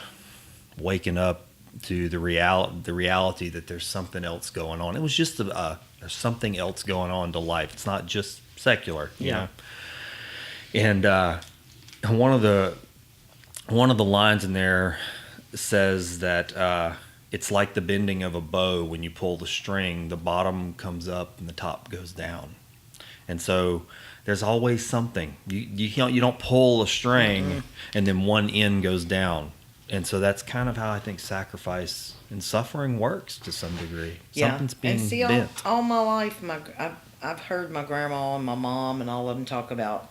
waking up to the reality that there's something else going on. It was just there's something else going on to life. It's not just secular, you know. And one of the lines in there says that it's like the bending of a bow. When you pull the string, the bottom comes up and the top goes down. And so There's always something. You don't pull a string and then one end goes down. And so that's kind of how I think sacrifice and suffering works to some degree. Yeah. Something's being and see, bent. all my life, I've heard my grandma and my mom and all of them talk about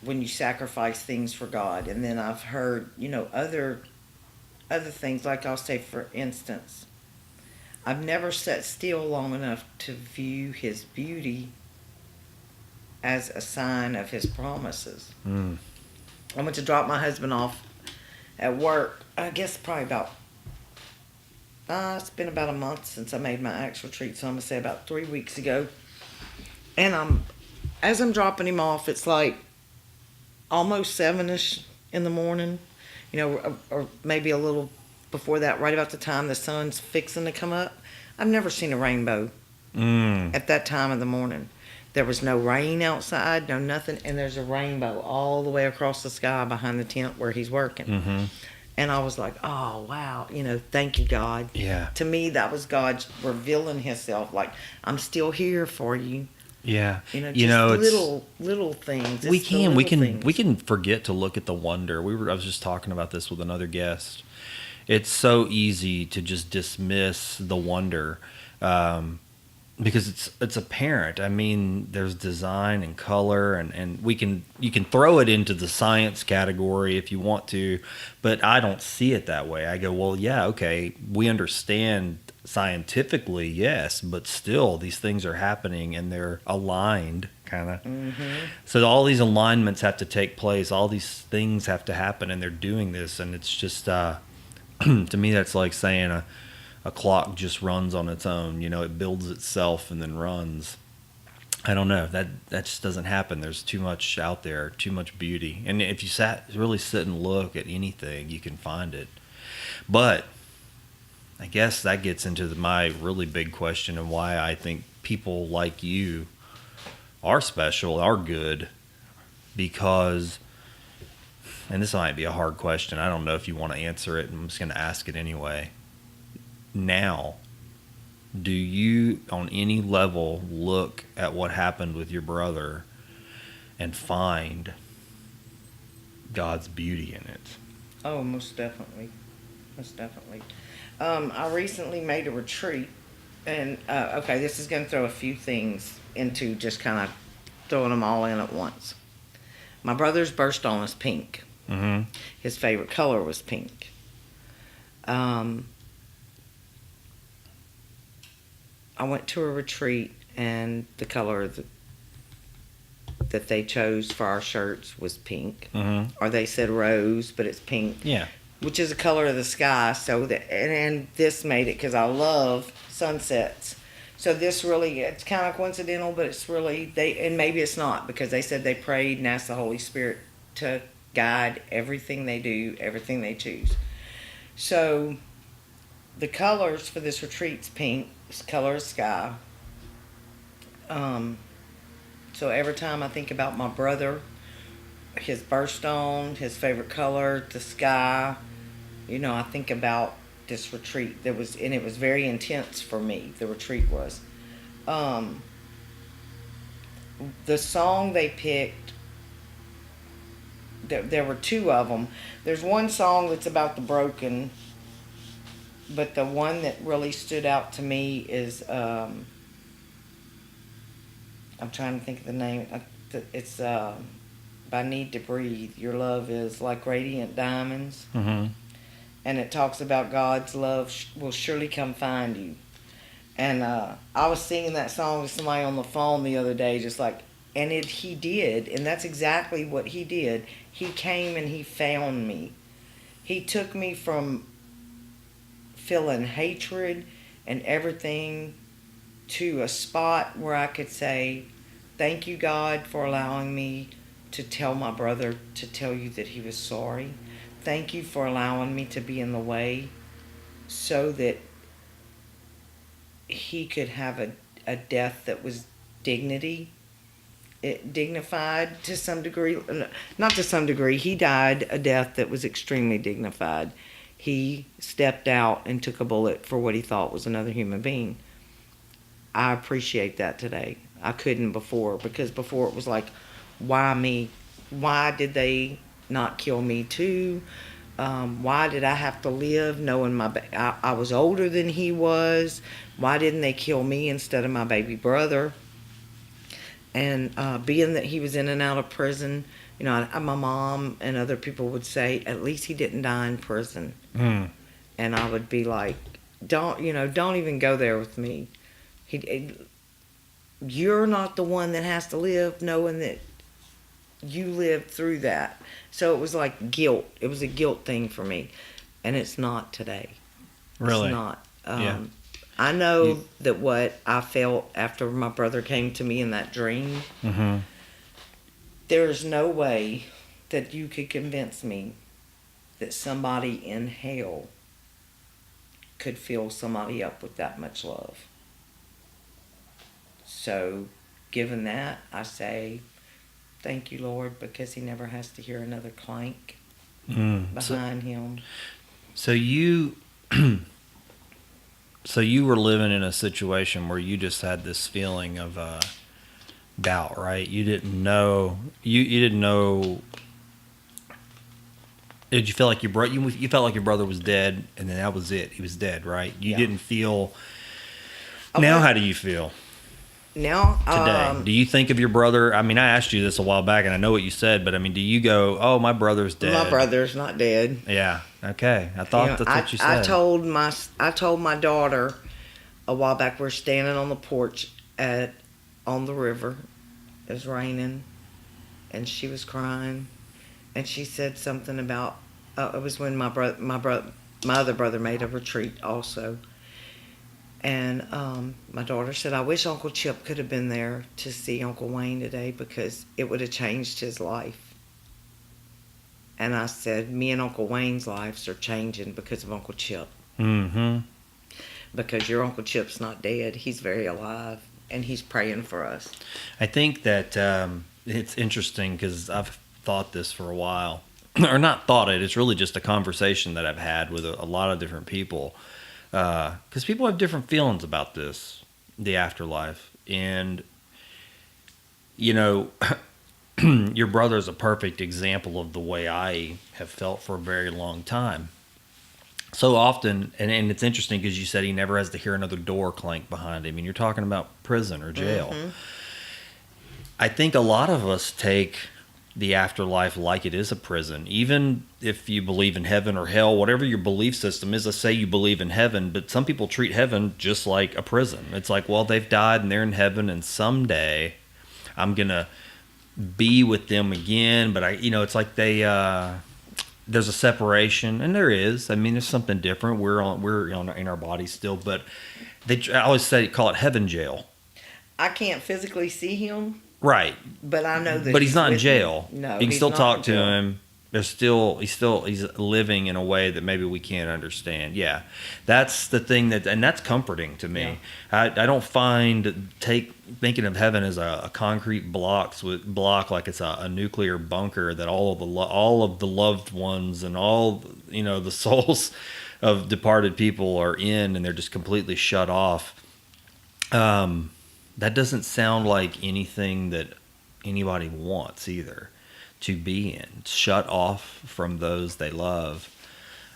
when you sacrifice things for God. And then I've heard, other things, like I'll say, for instance, I've never sat still long enough to view his beauty as a sign of his promises. Mm. I went to drop my husband off at work. I guess probably about, it's been about a month since I made my actual retreat, so I'm going to say about 3 weeks ago. And as I'm dropping him off, it's like almost 7-ish in the morning, or maybe a little before that, right about the time the sun's fixing to come up. I've never seen a rainbow at that time of the morning. There was no rain outside, no nothing, and there's a rainbow all the way across the sky behind the tent where he's working. Mm-hmm. And I was like, oh, wow, thank you, God. Yeah. To me, that was God revealing himself, like, I'm still here for you. Yeah. Just little things. We Things. can forget to look at the wonder. I was just talking about this with another guest. It's so easy to just dismiss the wonder. Because it's apparent. I mean, there's design and color, and you can throw it into the science category if you want to, but I don't see it that way. I go, well, yeah, okay, we understand scientifically, yes, but still these things are happening and they're aligned, kind of. Mm-hmm. So all these alignments have to take place. All these things have to happen, and they're doing this, and it's just to me that's like saying a clock just runs on its own. It builds itself and then runs. I don't know. That just doesn't happen. There's too much out there, too much beauty. And if you really sit and look at anything, you can find it. But I guess that gets into my really big question and why I think people like you are special, are good, because, and this might be a hard question. I don't know if you want to answer it. I'm just going to ask it anyway. Now, do you on any level look at what happened with your brother and find God's beauty in it? Oh, most definitely. I recently made a retreat, and this is going to throw a few things into just kind of throwing them all in at once. My brother's birthstone is pink. Mm-hmm. His favorite color was pink. I went to a retreat, and the color that they chose for our shirts was pink. Mm-hmm. Or they said rose, but it's pink. Yeah. Which is the color of the sky. So and this made it because I love sunsets. So this really, it's kind of coincidental, but it's really, and maybe it's not, because they said they prayed and asked the Holy Spirit to guide everything they do, everything they choose. So the colors for this retreat's pink. Color of sky. So every time I think about my brother, his birthstone, his favorite color, the sky, I think about this retreat. And it was very intense for me. The retreat was. The song they picked, there were two of them. There's one song that's about the broken. But the one that really stood out to me is, I'm trying to think of the name. It's by Need to Breathe. Your love is like radiant diamonds. Mm-hmm. And it talks about God's love will surely come find you. And I was singing that song to somebody on the phone the other day, just like, and he did. And that's exactly what he did. He came and he found me. He took me from feeling hatred and everything to a spot where I could say, thank you, God, for allowing me to tell my brother to tell you that he was sorry. Thank you for allowing me to be in the way so that he could have a death that was dignified to some degree. Not to some degree. He died a death that was extremely dignified. He stepped out and took a bullet for what he thought was another human being. I appreciate that today. I couldn't before, because before it was like, why me? Why did they not kill me too? Why did I have to live knowing I was older than he was? Why didn't they kill me instead of my baby brother? And being that he was in and out of prison, my mom and other people would say, at least he didn't die in prison. Mm. And I would be like, don't even go there with me. You're not the one that has to live knowing that you lived through that. So it was like guilt. It was a guilt thing for me. And it's not today. Really? It's not. Yeah. I know that what I felt after my brother came to me in that dream, Mm-hmm. there's no way that you could convince me that somebody in hell could fill somebody up with that much love. So, given that, I say, thank you, Lord, because he never has to hear another clank behind him. So you were living in a situation where you just had this feeling of doubt, right? You didn't know. You didn't know. Did you feel like you felt like your brother was dead, and then that was it? He was dead, right? You didn't feel. Now, how do you feel? Now, Today, do you think of your brother? I mean, I asked you this a while back, and I know what you said, but I mean, do you go, "Oh, my brother's dead"? My brother's not dead. Yeah. Okay. I thought that's what you said. I told my daughter a while back. We're standing on the porch on the river. It was raining, and she was crying, and she said something about. It was when my other brother made a retreat also. And my daughter said, I wish Uncle Chip could have been there to see Uncle Wayne today because it would have changed his life. And I said, me and Uncle Wayne's lives are changing because of Uncle Chip. Mm-hmm. Because your Uncle Chip's not dead. He's very alive, and he's praying for us. I think that it's interesting because I've thought this for a while. Or not thought it. It's really just a conversation that I've had with a lot of different people. Because people have different feelings about this, the afterlife. And, your brother is a perfect example of the way I have felt for a very long time. So often, and it's interesting because you said he never has to hear another door clank behind him, and you're talking about prison or jail. Mm-hmm. I think a lot of us take the afterlife like it is a prison. Even if you believe in heaven or hell, whatever your belief system is, let's say you believe in heaven, but some people treat heaven just like a prison. It's like, well, they've died and they're in heaven, and someday I'm going to be with them again. But it's like there's a separation, and there is. I mean, there's something different. We're in our bodies still, but I always call it heaven jail. I can't physically see him. Right. But I know that. But he's not in with jail. me. No, you can he's still not talk in to jail. him. He's living in a way that maybe we can't understand. Yeah, that's the thing and that's comforting to me. Yeah. I don't find thinking of heaven as a concrete block like it's a nuclear bunker that all of the loved ones and all the souls of departed people are in, and they're just completely shut off. That doesn't sound like anything that anybody wants either, to be in. Shut off from those they love.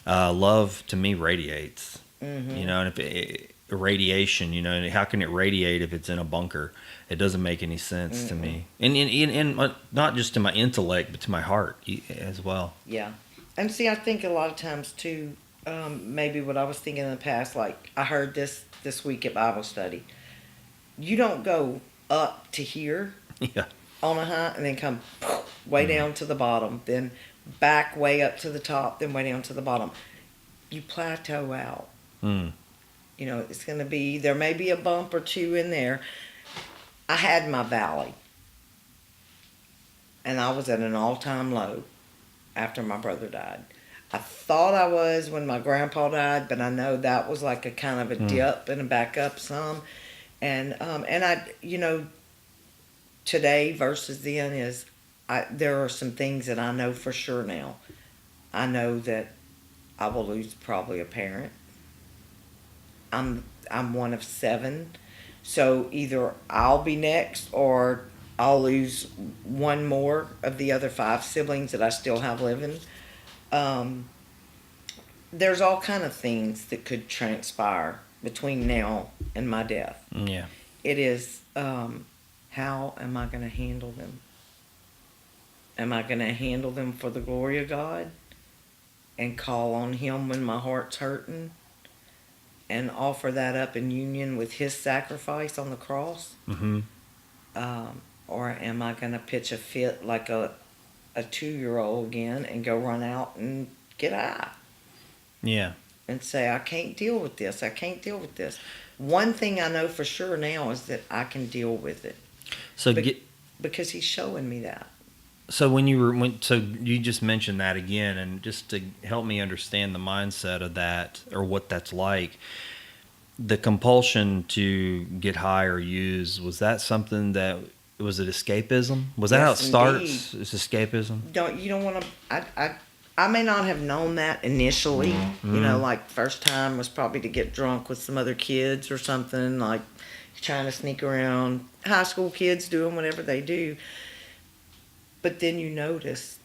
Love, to me, radiates. Mm-hmm. And radiation, how can it radiate if it's in a bunker? It doesn't make any sense to me. And not just to my intellect, but to my heart as well. Yeah. And see, I think a lot of times, too, maybe what I was thinking in the past, like I heard this week at Bible study. You don't go up to here on a high and then come way down to the bottom, then back way up to the top, then way down to the bottom. You plateau out. Mm. It's going to be, there may be a bump or two in there. I had my valley, and I was at an all-time low after my brother died. I thought I was when my grandpa died, but I know that was like a kind of a dip and a back up some. And I, today versus then is, there are some things that I know for sure now. I know that I will lose probably a parent. I'm one of 7, so either I'll be next or I'll lose one more of the other 5 siblings that I still have living. There's all kind of things that could transpire between now and my death. Yeah. It is, how am I going to handle them? Am I going to handle them for the glory of God and call on Him when my heart's hurting and offer that up in union with His sacrifice on the cross? Mm-hmm. Or am I going to pitch a fit like a 2-year-old again and go run out and get high? Yeah. And say, I can't deal with this. I can't deal with this. One thing I know for sure now is that I can deal with it. So Because He's showing me that. So so you just mentioned that again, and just to help me understand the mindset of that or what that's like, the compulsion to get high or use, was that something that was it escapism? Was that how it starts? It's escapism. You don't want to. I may not have known that initially. Mm-hmm. You know, like first time was probably to get drunk with some other kids or something, like trying to sneak around. High school kids doing whatever they do. But then you notice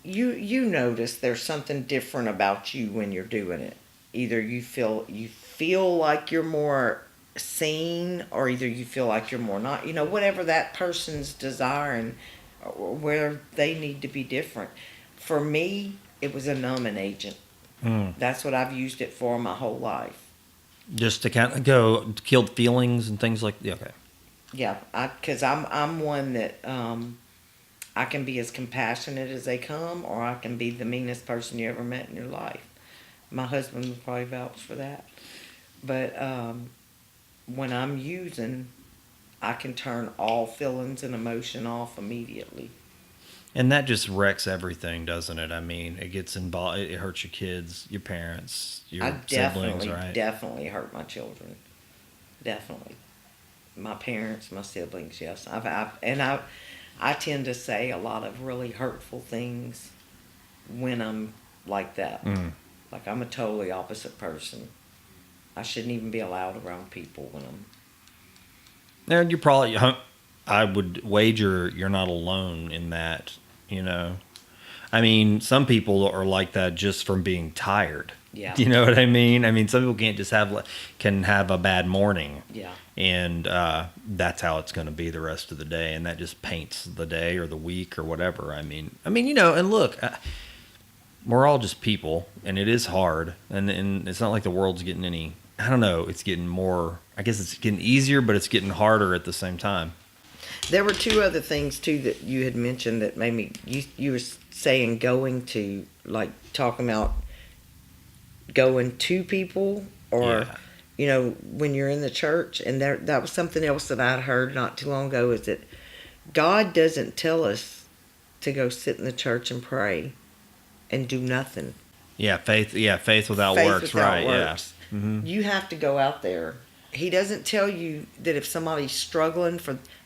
there's something different about you when you're doing it. Either you feel like you're more seen, or either you feel like you're more not. You know, whatever that person's desiring, or where they need to be different. For me, it was a numbing agent. That's what I've used it for my whole life. Just to kind of kill feelings and things like that. Okay. Yeah, because I'm one that I can be as compassionate as they come, or I can be the meanest person you ever met in your life. My husband would probably vouch for that. But when I'm using, I can turn all feelings and emotion off immediately. And that just wrecks everything, doesn't it? I mean, it gets involved. It hurts your kids, your parents, your siblings, right? Definitely hurt my children. Definitely, my parents, my siblings. Yes, I tend to say a lot of really hurtful things when I'm like that. Like I'm a totally opposite person. I shouldn't even be allowed around people when I'm. And you're probably, I would wager you're not alone in that, you know. I mean, some people are like that just from being tired. Yeah. You know what I mean? I mean, some people can't just can have a bad morning. Yeah. And that's how it's going to be the rest of the day, and that just paints the day or the week or whatever. I mean, you know, and look, we're all just people, and it is hard, and it's not like the world's getting any. I don't know. It's getting more. I guess it's getting easier, but it's getting harder at the same time. There were 2 other things too that you had mentioned that made me. You were saying going to, like, talking about going to people, or. Yeah. You know, when you're in the church, and that was something else that I'd heard not too long ago, is that God doesn't tell us to go sit in the church and pray and do nothing. Yeah, faith without works, right? Works. Yeah. Mm-hmm. You have to go out there. He doesn't tell you that if somebody's struggling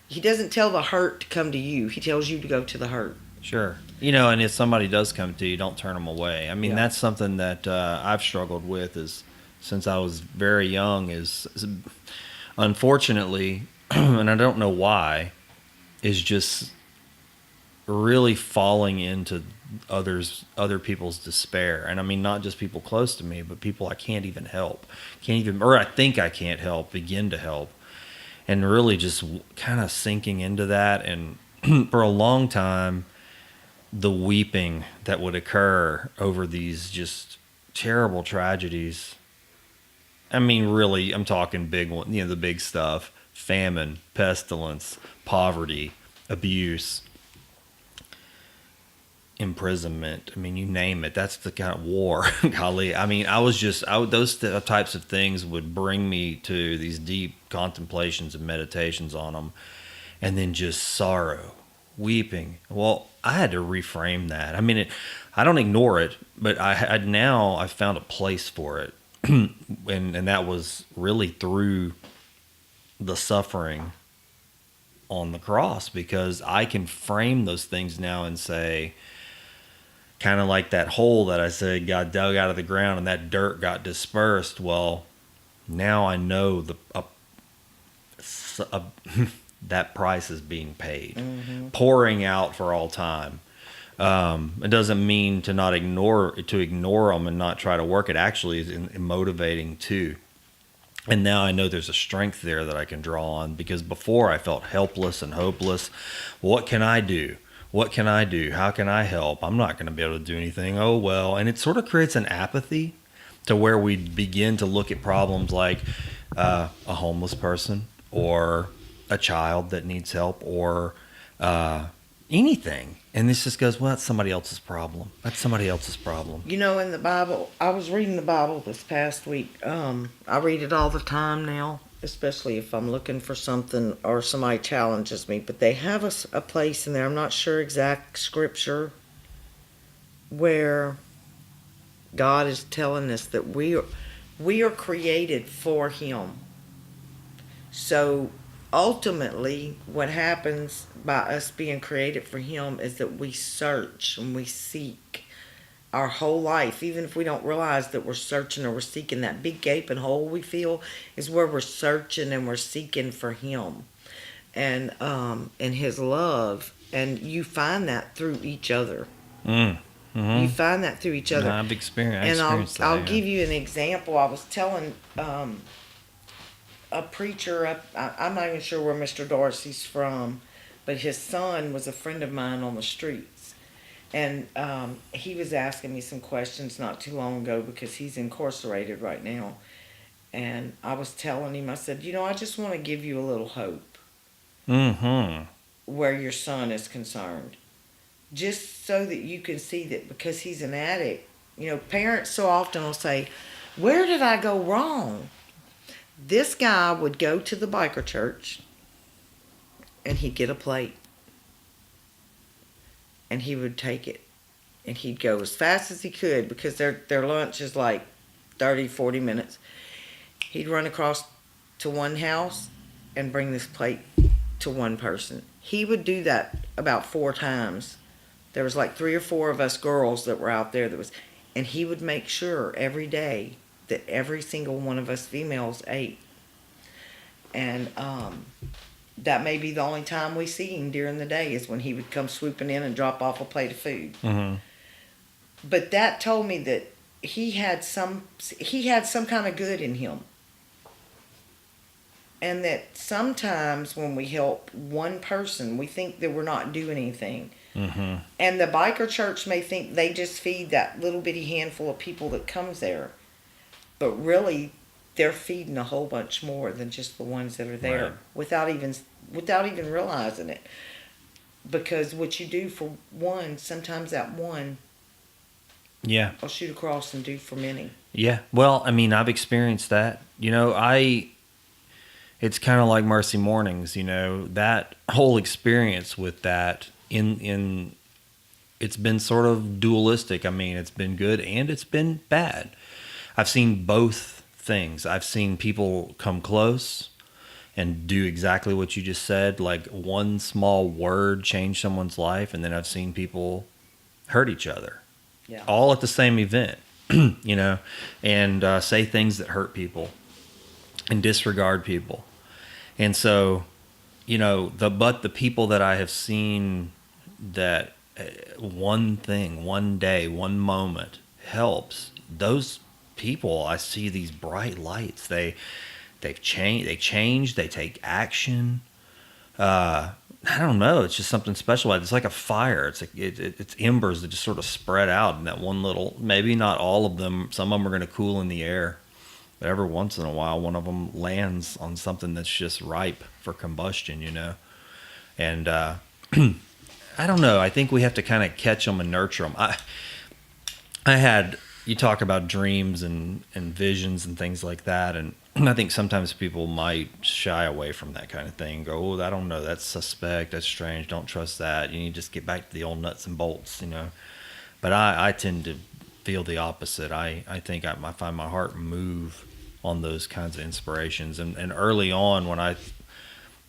he doesn't tell the hurt to come to you. He tells you to go to the hurt. Sure. You know, and if somebody does come to you, don't turn them away. I mean, that's something that I've struggled with since I was very young is unfortunately, and I don't know why, is just really falling into other people's despair. And I mean, not just people close to me, but people I can't even help, or I think I can't help, begin to help. And really just kind of sinking into that. And for a long time, the weeping that would occur over these just terrible tragedies. I mean, really, I'm talking big one, you know, the big stuff: famine, pestilence, poverty, abuse, imprisonment. I mean, you name it. That's the kind of war. Golly, I mean, those types of things would bring me to these deep contemplations and meditations on them, and then just sorrow, weeping. Well, I had to reframe that. I mean, I don't ignore it, but I've found a place for it. and that was really through the suffering on the cross, because I can frame those things now and say, kind of like that hole that I said got dug out of the ground and that dirt got dispersed. Well, now I know that price is being paid, pouring out for all time. It doesn't mean to not ignore them and not try to work. It actually is motivating too. And now I know there's a strength there that I can draw on, because before I felt helpless and hopeless. What can I do? What can I do? How can I help? I'm not going to be able to do anything. Oh, well. And it sort of creates an apathy to where we begin to look at problems like a homeless person or a child that needs help or anything. And this just goes, well, that's somebody else's problem. That's somebody else's problem. You know, in the Bible, I was reading the Bible this past week. I read it all the time now, especially if I'm looking for something or somebody challenges me. But they have a place in there, I'm not sure exact scripture, where God is telling us that we are created for Him. So ultimately, what happens by us being created for Him is that we search and we seek our whole life. Even if we don't realize that we're searching or we're seeking, that big gaping hole we feel is where we're searching and we're seeking for Him and His love. And you find that through each other. You find that through each other. No, I've experienced that. I'll give you an example. I was telling a preacher, I'm not even sure where Mr. Darcy's from, but his son was a friend of mine on the streets. And he was asking me some questions not too long ago because he's incarcerated right now. And I was telling him, I said, I just want to give you a little hope where your son is concerned. Just so that you can see that because he's an addict, parents so often will say, where did I go wrong? This guy would go to the biker church and he'd get a plate and he would take it and he'd go as fast as he could because their lunch is like 30, 40 minutes. He'd run across to one house and bring this plate to one person. He would do that about 4 times. There was like 3 or 4 of us girls that were out there and he would make sure every day that every single one of us females ate. And that may be the only time we see him during the day is when he would come swooping in and drop off a plate of food. But that told me that he had some kind of good in him. And that sometimes when we help one person, we think that we're not doing anything. And the biker church may think they just feed that little bitty handful of people that comes there. But really, they're feeding a whole bunch more than just the ones that are there, right, without even realizing it. Because what you do for one, sometimes that one, will shoot across and do for many. Yeah, well, I mean, I've experienced that. It's kind of like Mercy Mornings. That whole experience with that it's been sort of dualistic. I mean, it's been good and it's been bad. I've seen both things. I've seen people come close and do exactly what you just said, like one small word change someone's life, and then I've seen people hurt each other, all at the same event, and say things that hurt people and disregard people. And so, but the people that I have seen that one thing, one day, one moment helps, those people, I see these bright lights. They've changed. They take action. I don't know. It's just something special. It's like a fire. It's embers that just sort of spread out in that one little. Maybe not all of them. Some of them are going to cool in the air, but every once in a while, one of them lands on something that's just ripe for combustion. And I don't know. I think we have to kind of catch them and nurture them. You talk about dreams and visions and things like that. And I think sometimes people might shy away from that kind of thing. Go, I don't know. That's suspect. That's strange. Don't trust that. You need to just get back to the old nuts and bolts, But I tend to feel the opposite. I think I find my heart move on those kinds of inspirations. And early on when I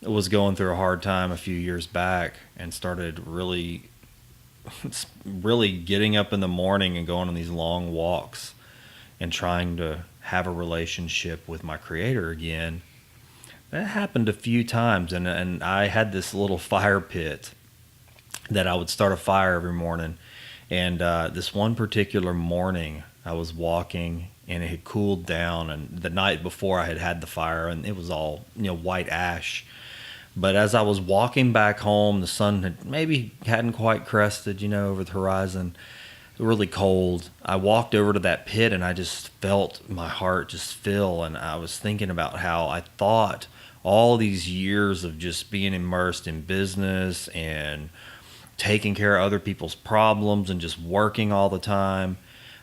was going through a hard time a few years back and started really getting up in the morning and going on these long walks and trying to have a relationship with my Creator again, That happened a few times, and I had this little fire pit that I would start a fire every morning. And this one particular morning, I was walking, and it had cooled down. And the night before, I had the fire, and it was all white ash. But as I was walking back home, the sun hadn't quite crested, over the horizon. Really cold. I walked over to that pit, and I just felt my heart just fill. And I was thinking about how I thought all these years of just being immersed in business and taking care of other people's problems and just working all the time,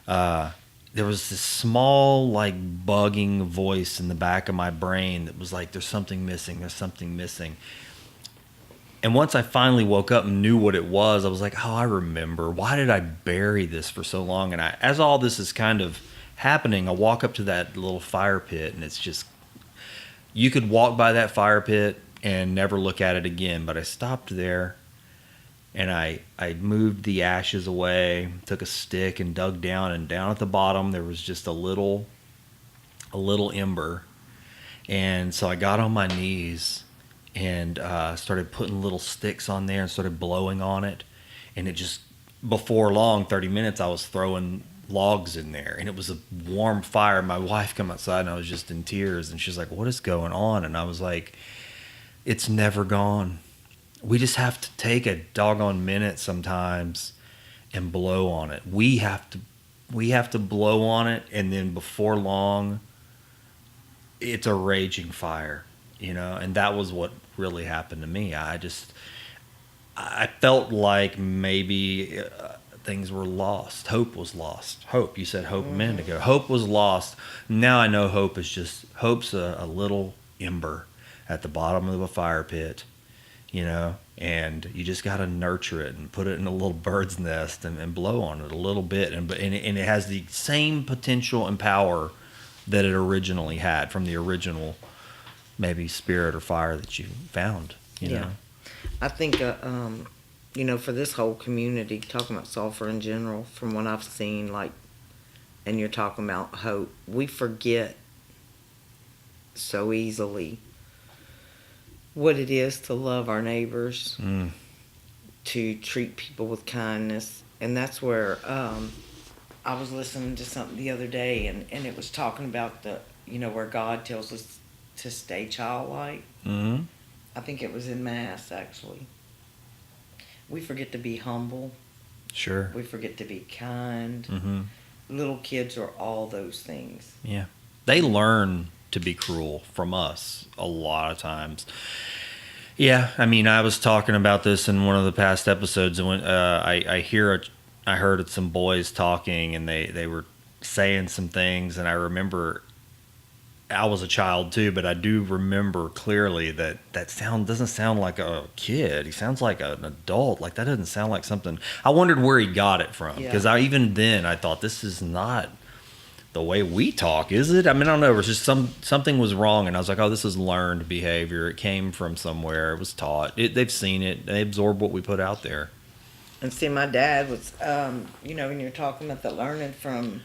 there was this small, bugging voice in the back of my brain that was like, there's something missing. And once I finally woke up and knew what it was, I was like, oh, I remember. Why did I bury this for so long? And as all this is kind of happening, I walk up to that little fire pit, and it's just, you could walk by that fire pit and never look at it again. But I stopped there, and I moved the ashes away, took a stick and dug down, and down at the bottom there was just a little ember. And so I got on my knees and started putting little sticks on there and started blowing on it. And it just, before long, 30 minutes, I was throwing logs in there, and it was a warm fire. My wife came outside, and I was just in tears, and she's like, what is going on? And I was like, it's never gone. We just have to take a doggone minute sometimes and blow on it. We have to blow on it, and then before long, it's a raging fire, and that was what really happened to me. I felt like maybe things were lost. Hope was lost. Hope, you said hope a minute ago. Hope was lost. Now I know hope's a little ember at the bottom of a fire pit, and you just got to nurture it and put it in a little bird's nest and blow on it a little bit. And it has the same potential and power that it originally had from the original maybe spirit or fire that you found, you know? I think, for this whole community, talking about sulfur in general, from what I've seen, and you're talking about hope, we forget so easily what it is to love our neighbors, to treat people with kindness. And that's where I was listening to something the other day, and it was talking about where God tells us to stay childlike. Mm-hmm. I think it was in Mass, actually. We forget to be humble. Sure. We forget to be kind. Mm-hmm. Little kids are all those things. Yeah. They learn to be cruel from us a lot of times. Yeah, I mean, I was talking about this in one of the past episodes, and when I heard some boys talking, and they were saying some things, and I remember I was a child too, but I do remember clearly that doesn't sound like a kid. He sounds like an adult. Like, that doesn't sound like something. I wondered where he got it from, because even then I thought, this is not the way we talk, is it? I mean, I don't know. It was just something was wrong, and I was like, oh, this is learned behavior. It came from somewhere. It was taught. They've seen it. They absorb what we put out there. And see, my dad was, when you're talking about the learning from,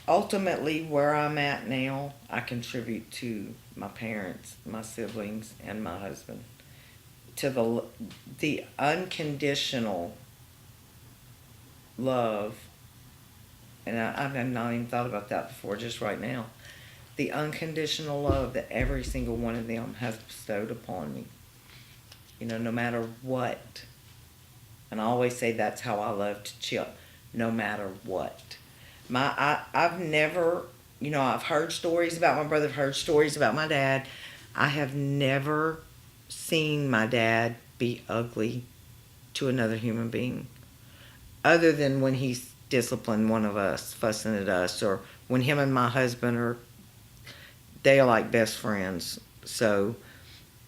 ultimately where I'm at now, I contribute to my parents, my siblings, and my husband. To the unconditional love, and I've not even thought about that before, just right now. The unconditional love that every single one of them has bestowed upon me. No matter what. And I always say that's how I love to chill, no matter what. I've never, I've heard stories about my brother, I've heard stories about my dad. I have never seen my dad be ugly to another human being, other than when he's disciplined one of us, fussing at us, or when him and my husband they are like best friends. So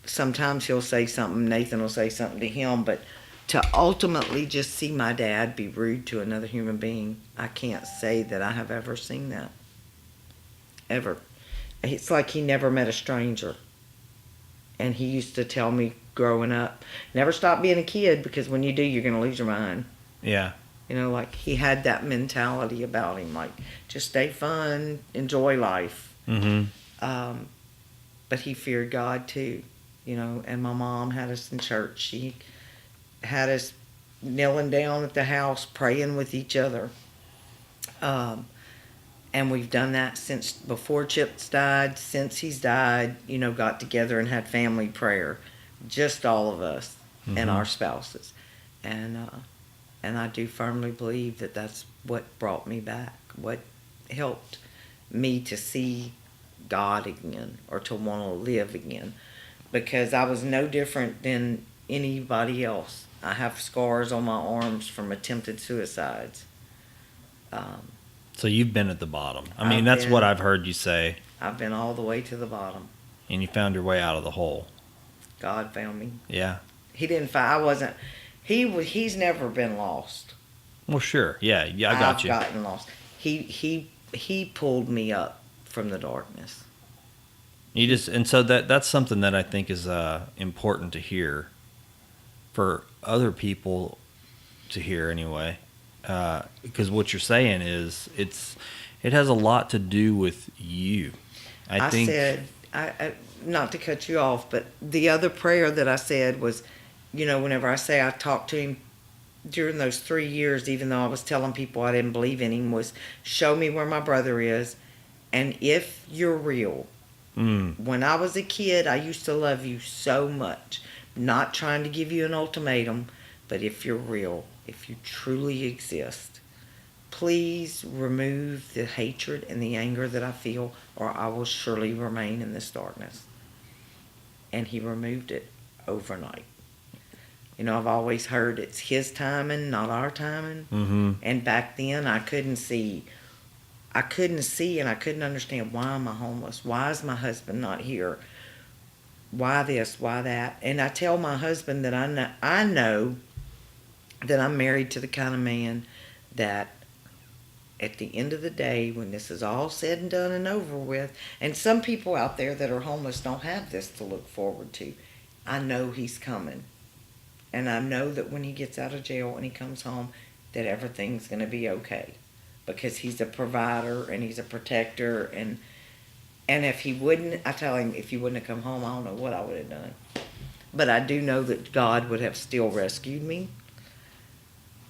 sometimes he'll say something, Nathan will say something to him, but to ultimately just see my dad be rude to another human being, I can't say that I have ever seen that. Ever. It's like he never met a stranger. And he used to tell me growing up, never stop being a kid, because when you do, you're going to lose your mind. Yeah. He had that mentality about him, just stay fun, enjoy life. Mm-hmm. but he feared God too, you know. And my mom had us in church. She had us kneeling down at the house praying with each other. And we've done that since before Chip's died, since he's died, you know, got together and had family prayer. Just all of us and our spouses. And I do firmly believe that that's what brought me back, what helped me to see God again or to want to live again. Because I was no different than anybody else. I have scars on my arms from attempted suicides. So you've been at the bottom. I mean, that's what I've heard you say. I've been all the way to the bottom. And you found your way out of the hole. God found me. Yeah. He didn't find. I wasn't. He's never been lost. Well, sure. Yeah, I got you. I've gotten lost. He pulled me up from the darkness. And so that's something that I think is important to hear for other people to hear anyway. Because what you're saying is it has a lot to do with you. I think said, not to cut you off, but the other prayer that I said was, you know, whenever I say I talked to him during those 3 years, even though I was telling people I didn't believe in him, was show me where my brother is, and if you're real. When I was a kid, I used to love you so much, not trying to give you an ultimatum, but if you're real, if you truly exist, please remove the hatred and the anger that I feel, or I will surely remain in this darkness. And he removed it overnight. You know, I've always heard it's his timing, not our timing. Mm-hmm. And back then, I couldn't see and I couldn't understand, why am I homeless? Why is my husband not here? Why this? Why that? And I tell my husband that I know that I'm married to the kind of man that at the end of the day, when this is all said and done and over with, and some people out there that are homeless don't have this to look forward to, I know he's coming. And I know that when he gets out of jail and he comes home, that everything's going to be okay. Because he's a provider and he's a protector. And if he wouldn't, I tell him, if he wouldn't have come home, I don't know what I would have done. But I do know that God would have still rescued me.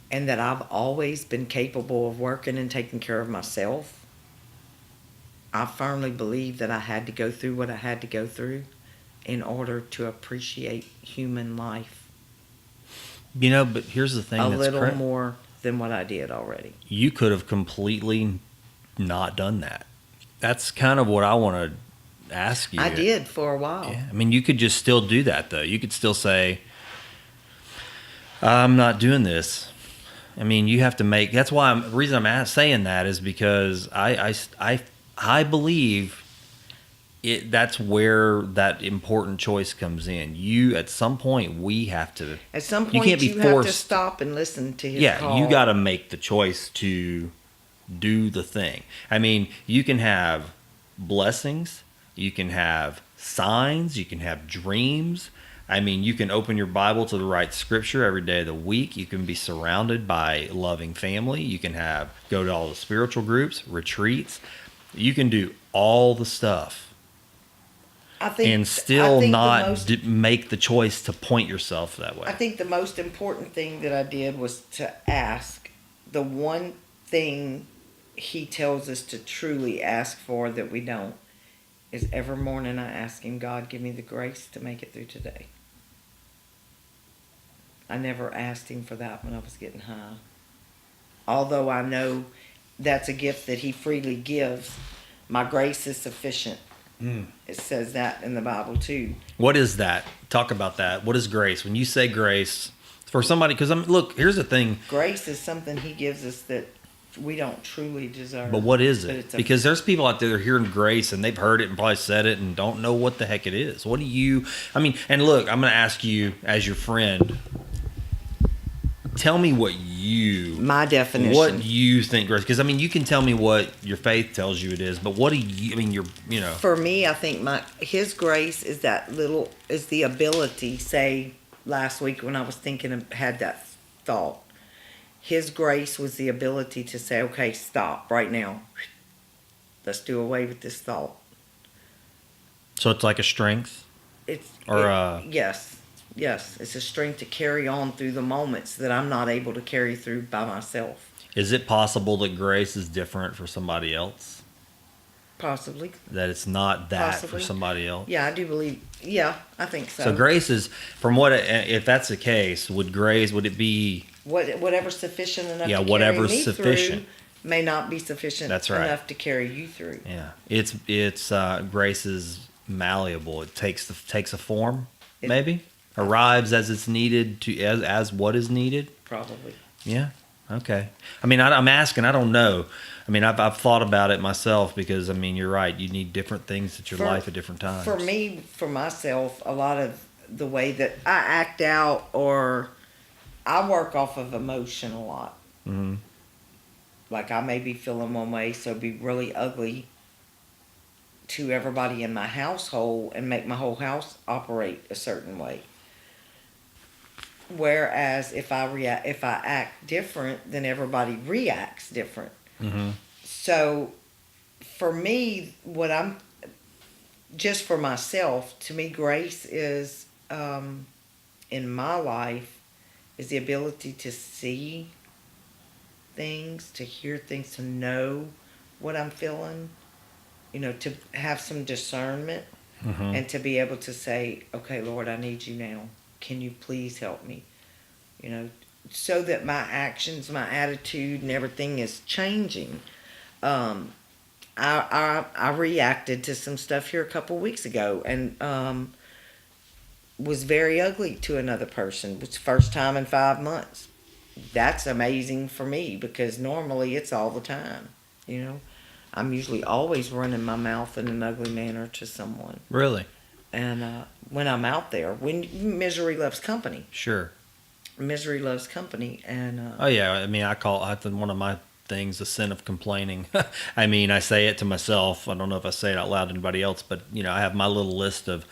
And that I've always been capable of working and taking care of myself. I firmly believe that I had to go through what I had to go through in order to appreciate human life. You know, but here's the thing. A little more than what I did already. You could have completely not done that. That's kind of what I want to ask you. I did for a while. Yeah. I mean, you could just still do that, though. You could still say, I'm not doing this. I mean, you have to make. That's why the reason I'm saying that is because I believe it. That's where that important choice comes in. You, at some point, we have to. At some point, you can't be forced. Have to stop and listen to his call. You got to make the choice to do the thing. I mean, you can have blessings, you can have signs, you can have dreams. I mean, you can open your Bible to the right scripture every day of the week. You can be surrounded by loving family. You can go to all the spiritual groups, retreats. You can do all the stuff and still not make the choice to point yourself that way. I think the most important thing that I did was to ask. The one thing he tells us to truly ask for that we don't is every morning I ask him, God, give me the grace to make it through today. I never asked him for that when I was getting high. Although I know that's a gift that he freely gives. My grace is sufficient. It says that in the Bible too. What is that? Talk about that. What is grace? When you say grace, for somebody, because look, here's the thing. Grace is something he gives us that we don't truly deserve. But what is it? Because there's people out there that are hearing grace and they've heard it and probably said it and don't know what the heck it is. What do you, I mean, and look, I'm going to ask you as your friend, tell me my definition. What you think grace, because I mean, you can tell me what your faith tells you it is, but what do you, I mean, you know. For me, I think his grace is is the ability, say last week when I was had that thought, his grace was the ability to say, okay, stop right now. Let's do away with this thought. So it's like a strength? Yes. It's a strength to carry on through the moments that I'm not able to carry through by myself. Is it possible that grace is different for somebody else? Possibly. That it's not that Possibly. for somebody else? Yeah, I do believe. Yeah, I think so. So grace is, if that's the case, would it be... Whatever's sufficient enough to whatever's carry me sufficient through may not be sufficient enough to carry you through. Yeah. It's grace is malleable. It takes a form, maybe? Arrives as it's needed, as what is needed? Probably. Yeah. Okay. I mean, I'm asking. I don't know. I mean, I've thought about it myself because, I mean, you're right. You need different things at your life at different times. For me, for myself, a lot of the way that I act out or I work off of emotion a lot. Mm-hmm. Like I may be feeling one way, so be really ugly to everybody in my household and make my whole house operate a certain way. Whereas if I act different, then everybody reacts different. Mm-hmm. So, for me, just for myself, to me, grace is in my life is the ability to see things, to hear things, to know what I'm feeling. To have some discernment, Mm-hmm. and to be able to say, "Okay, Lord, I need you now. Can you please help me?" So that my actions, my attitude, and everything is changing. I reacted to some stuff here a couple weeks ago, and was very ugly to another person. It was the first time in 5 months. That's amazing for me because normally it's all the time. I'm usually always running my mouth in an ugly manner to someone. Really? And when I'm out there, when misery loves company. Sure. Misery loves company, and Oh yeah, I mean, I call one of my things the sin of complaining. I mean, I say it to myself. I don't know if I say it out loud to anybody else, but I have my little list of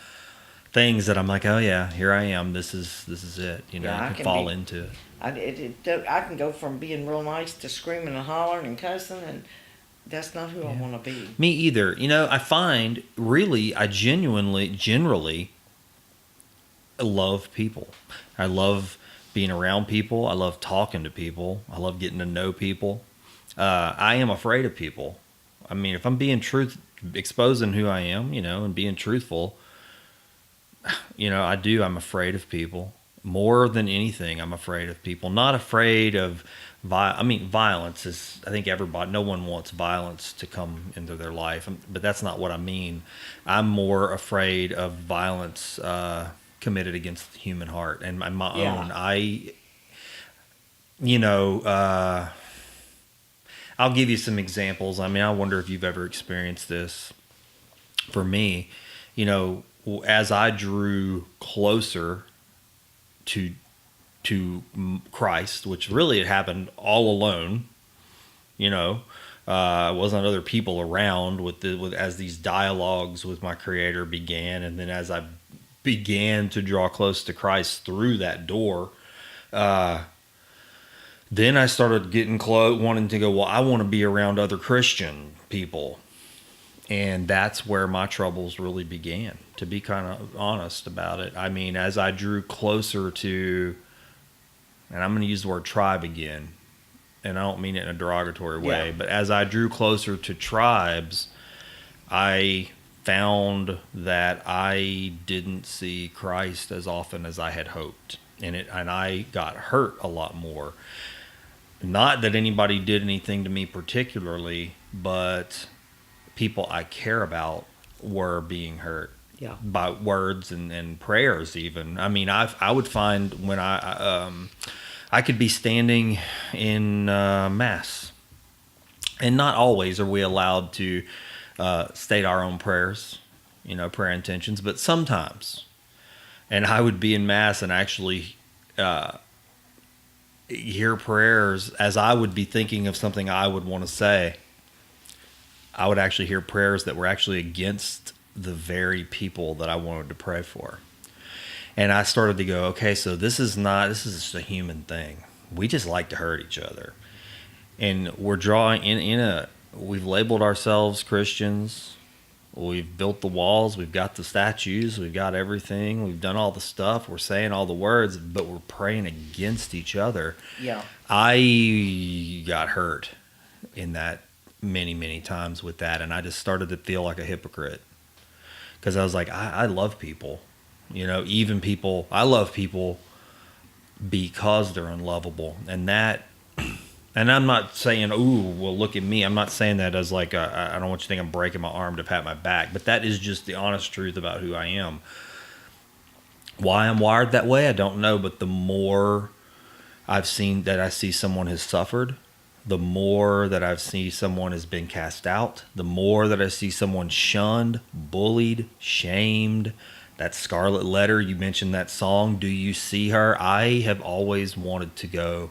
things that I'm like, oh yeah, here I am. This is it. I can fall into it. I can go from being real nice to screaming and hollering and cussing, and that's not who I want to be. Me either. I find I generally love people. I love being around people. I love talking to people. I love getting to know people. I am afraid of people. I mean, if I'm being exposing who I am, and being truthful, I'm afraid of people. More than anything, I'm afraid of people. Not afraid of violence is, I think no one wants violence to come into their life, but that's not what I mean. I'm more afraid of violence committed against the human heart and my own. I'll give you some examples. I mean, I wonder if you've ever experienced this. For me, as I drew closer to Christ, which really had happened all alone, wasn't other people around as these dialogues with my Creator began, and then as I began to draw close to Christ through that door, then I started getting close, wanting to go, well, I want to be around other Christian people. And that's where my troubles really began, to be kind of honest about it. I mean, as I drew closer to, and I'm going to use the word tribe again, and I don't mean it in a derogatory way, but as I drew closer to tribes, I found that I didn't see Christ as often as I had hoped. And I got hurt a lot more. Not that anybody did anything to me particularly, but people I care about were being hurt by words and prayers even. I mean, I would find when I could be standing in Mass, and not always are we allowed to state our own prayers, prayer intentions, but sometimes. And I would be in Mass and actually hear prayers as I would be thinking of something I would want to say. I would actually hear prayers that were actually against the very people that I wanted to pray for. And I started to go, okay, so this is just a human thing. We just like to hurt each other. And we're drawing we've labeled ourselves Christians. We've built the walls. We've got the statues. We've got everything. We've done all the stuff. We're saying all the words, but we're praying against each other. Yeah. I got hurt in that many, many times with that. And I just started to feel like a hypocrite because I was like, I love people, even people. I love people because they're unlovable. And I'm not saying, ooh, well, look at me. I'm not saying that as like, I don't want you to think I'm breaking my arm to pat my back. But that is just the honest truth about who I am. Why I'm wired that way, I don't know. But the more I've seen that I see someone has suffered, the more that I've seen someone has been cast out, the more that I see someone shunned, bullied, shamed. That Scarlet Letter, you mentioned that song, Do You See Her? I have always wanted to go,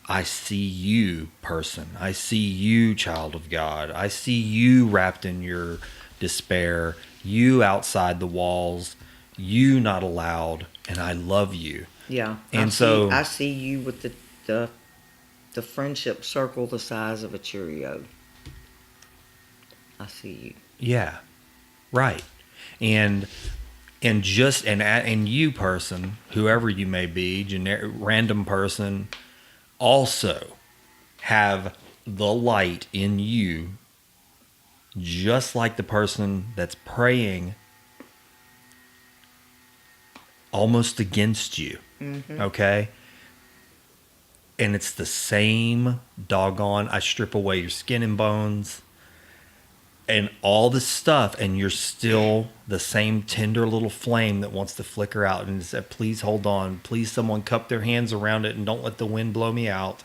I see you, person. I see you, child of God. I see you wrapped in your despair, you outside the walls, you not allowed, and I love you. Yeah. And I see you with the friendship circle the size of a Cheerio. I see you. Yeah, right. And you, person, whoever you may be, random person, also have the light in you, just like the person that's praying almost against you. Mm-hmm. Okay? And it's the same doggone, I strip away your skin and bones and all this stuff, and you're still the same tender little flame that wants to flicker out and say, please hold on, please someone cup their hands around it and don't let the wind blow me out.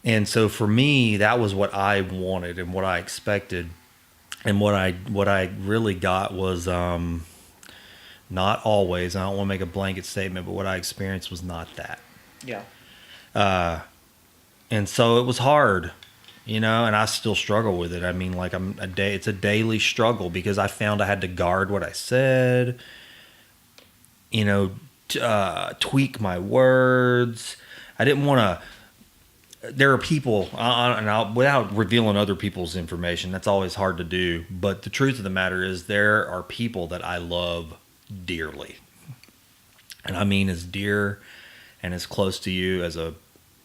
And so for me, that was what I wanted and what I expected. And what I really got was not always, I don't want to make a blanket statement, but what I experienced was not that. Yeah. And so it was hard. And I still struggle with it. I mean, like it's a daily struggle because I found I had to guard what I said, tweak my words. I didn't want to. There are people, without revealing other people's information, that's always hard to do. But the truth of the matter is, there are people that I love dearly, and I mean as dear and as close to you as a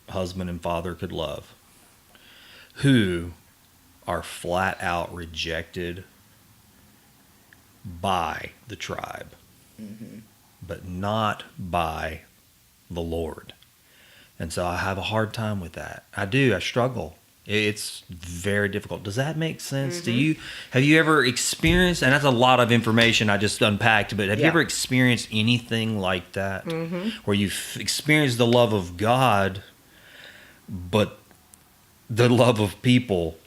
husband and father could love, who are flat out rejected by the tribe, mm-hmm. but not by the Lord. And so I have a hard time with that. I do. I struggle. It's very difficult. Does that make sense to you? Have you ever experienced, and that's a lot of information I just unpacked, but have you ever experienced anything like that? Mm-hmm. Where you've experienced the love of God, but the love of people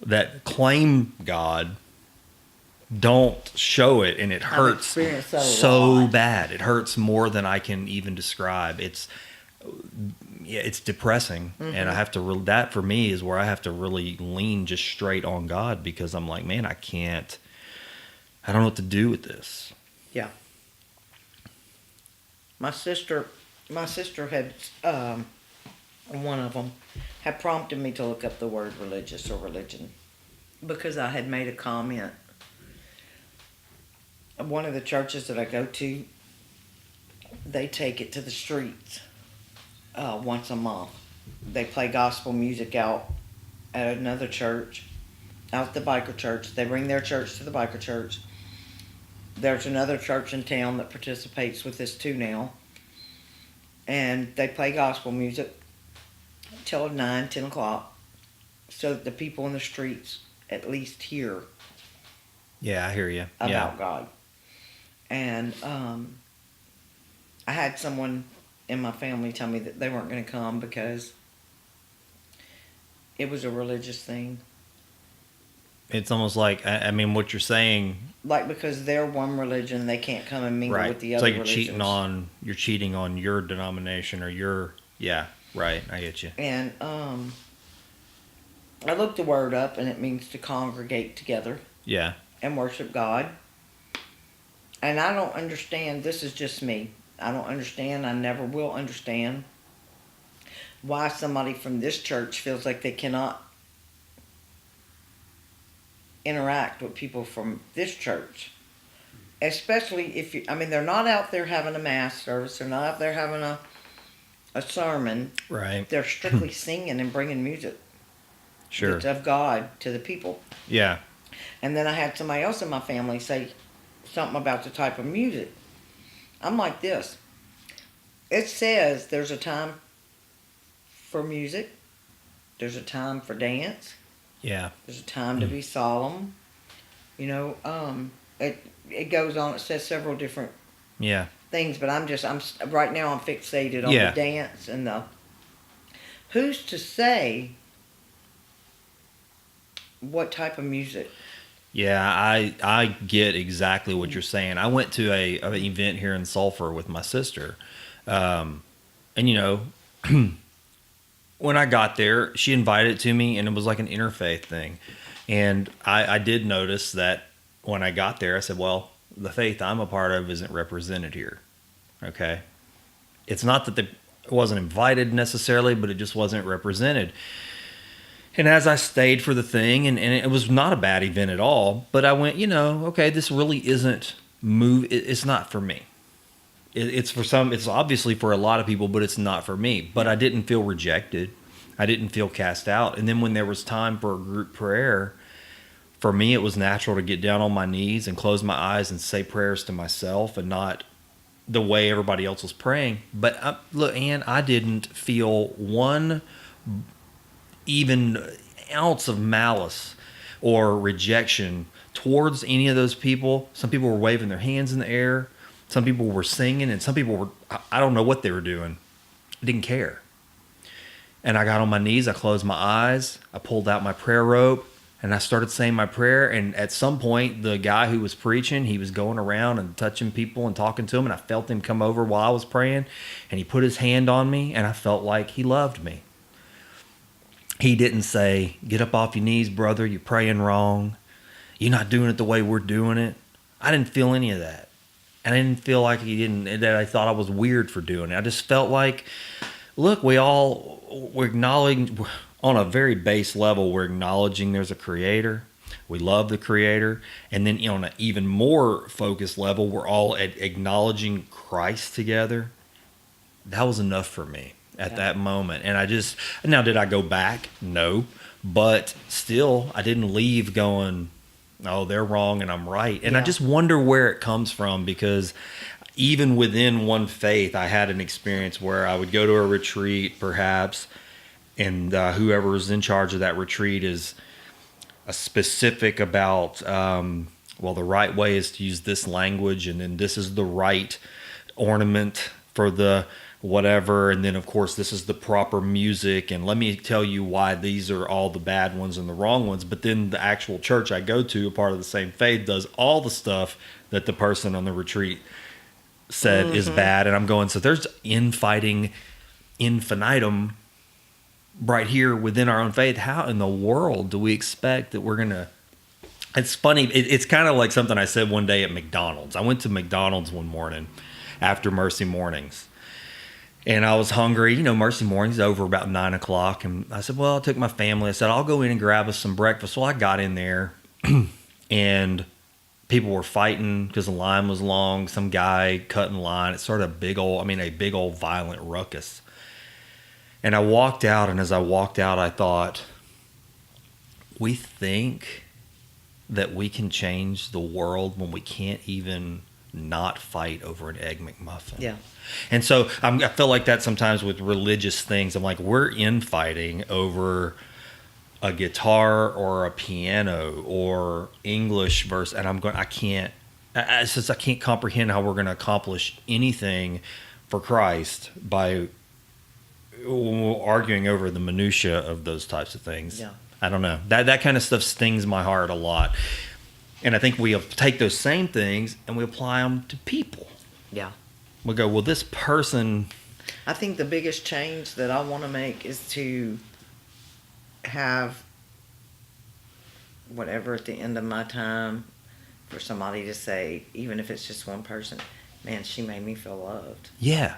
that claim God don't show it, and it hurts so bad. It hurts more than I can even describe. It's depressing, mm-hmm. and I have to. That for me is where I have to really lean just straight on God, because I'm like, man, I don't know what to do with this. Yeah. My sister had one of them had prompted me to look up the word religious or religion, because I had made a comment. One of the churches that I go to, they take it to the streets once a month. They play gospel music out at another church, out at the biker church. They bring their church to the biker church. There's another church in town that participates with this too now. And they play gospel music till 9, 10 o'clock, so that the people in the streets at least hear. Yeah, I hear you. About God. And I had someone in my family tell me that they weren't going to come because it was a religious thing. It's almost like, I mean, what you're saying, like, because they're one religion, they can't come and mingle with the other religions. It's like you're cheating on your denomination or your, yeah, right, I get you. And I looked the word up, and it means to congregate together. Yeah. And worship God. And I don't understand, this is just me, I don't understand, I never will understand why somebody from this church feels like they cannot interact with people from this church. Especially if you, I mean, they're not out there having a mass service. They're not out there having a sermon. Right. They're strictly singing and bringing music. Sure. Of God to the people. Yeah. And then I had somebody else in my family say something about the type of music. I'm like this. It says there's a time for music. There's a time for dance. Yeah. There's a time to be solemn. You know, it goes on. It says several different things, but I'm right now I'm fixated on the dance and the. Who's to say what type of music? Yeah, I get exactly what you're saying. I went to an event here in Sulphur with my sister, and you know, when I got there, she invited it to me, and it was like an interfaith thing, and I did notice that when I got there, I said, well, the faith I'm a part of isn't represented here. Okay, it's not that it wasn't invited necessarily, but it just wasn't represented. And as I stayed for the thing, and it was not a bad event at all, but I went, you know, okay, this really isn't it's not for me. It's for some, it's obviously for a lot of people, but it's not for me. But I didn't feel rejected. I didn't feel cast out. And then when there was time for a group prayer, for me, it was natural to get down on my knees and close my eyes and say prayers to myself and not the way everybody else was praying. But look, Ann, I didn't feel one even ounce of malice or rejection towards any of those people. Some people were waving their hands in the air. Some people were singing, and some people were, I don't know what they were doing. I didn't care. And I got on my knees. I closed my eyes. I pulled out my prayer rope, and I started saying my prayer. And at some point, the guy who was preaching, he was going around and touching people and talking to them. And I felt him come over while I was praying, and he put his hand on me, and I felt like he loved me. He didn't say, get up off your knees, brother. You're praying wrong. You're not doing it the way we're doing it. I didn't feel any of that. And I didn't feel like that I thought I was weird for doing it. I just felt like, look, we're acknowledging, on a very base level, we're acknowledging there's a creator. We love the creator. And then on an even more focused level, we're all acknowledging Christ together. That was enough for me at that moment. And now did I go back? No. But still, I didn't leave going, oh, they're wrong and I'm right. And I just wonder where it comes from, because even within one faith, I had an experience where I would go to a retreat perhaps, and whoever was in charge of that retreat is specific about, well, the right way is to use this language, and then this is the right ornament for the whatever, and then of course this is the proper music, and let me tell you why these are all the bad ones and the wrong ones. But then the actual church I go to, a part of the same faith, does all the stuff that the person on the retreat said is bad. And I'm going, so there's infighting infinitum right here within our own faith. How in the world do we expect that we're gonna? It's funny, it's kind of like something I said one day at McDonald's. I went to McDonald's one morning after Mercy Mornings, and I was hungry. You know, Mercy Mornings over about 9 o'clock. And I said, well, I took my family. I said, I'll go in and grab us some breakfast. Well, I got in there and people were fighting because the line was long. Some guy cut in line. It started a big old violent ruckus. And I walked out. And as I walked out, I thought, we think that we can change the world when we can't even not fight over an Egg McMuffin. Yeah. And so I feel like that sometimes with religious things. I'm like, we're infighting over a guitar or a piano or English verse, and I'm going, I can't comprehend how we're going to accomplish anything for Christ by arguing over the minutia of those types of things. Yeah. I don't know. That kind of stuff stings my heart a lot. And I think we take those same things and we apply them to people. Yeah. We go, well, this person. I think the biggest change that I want to make is to have whatever at the end of my time for somebody to say, even if it's just one person, man, she made me feel loved. Yeah.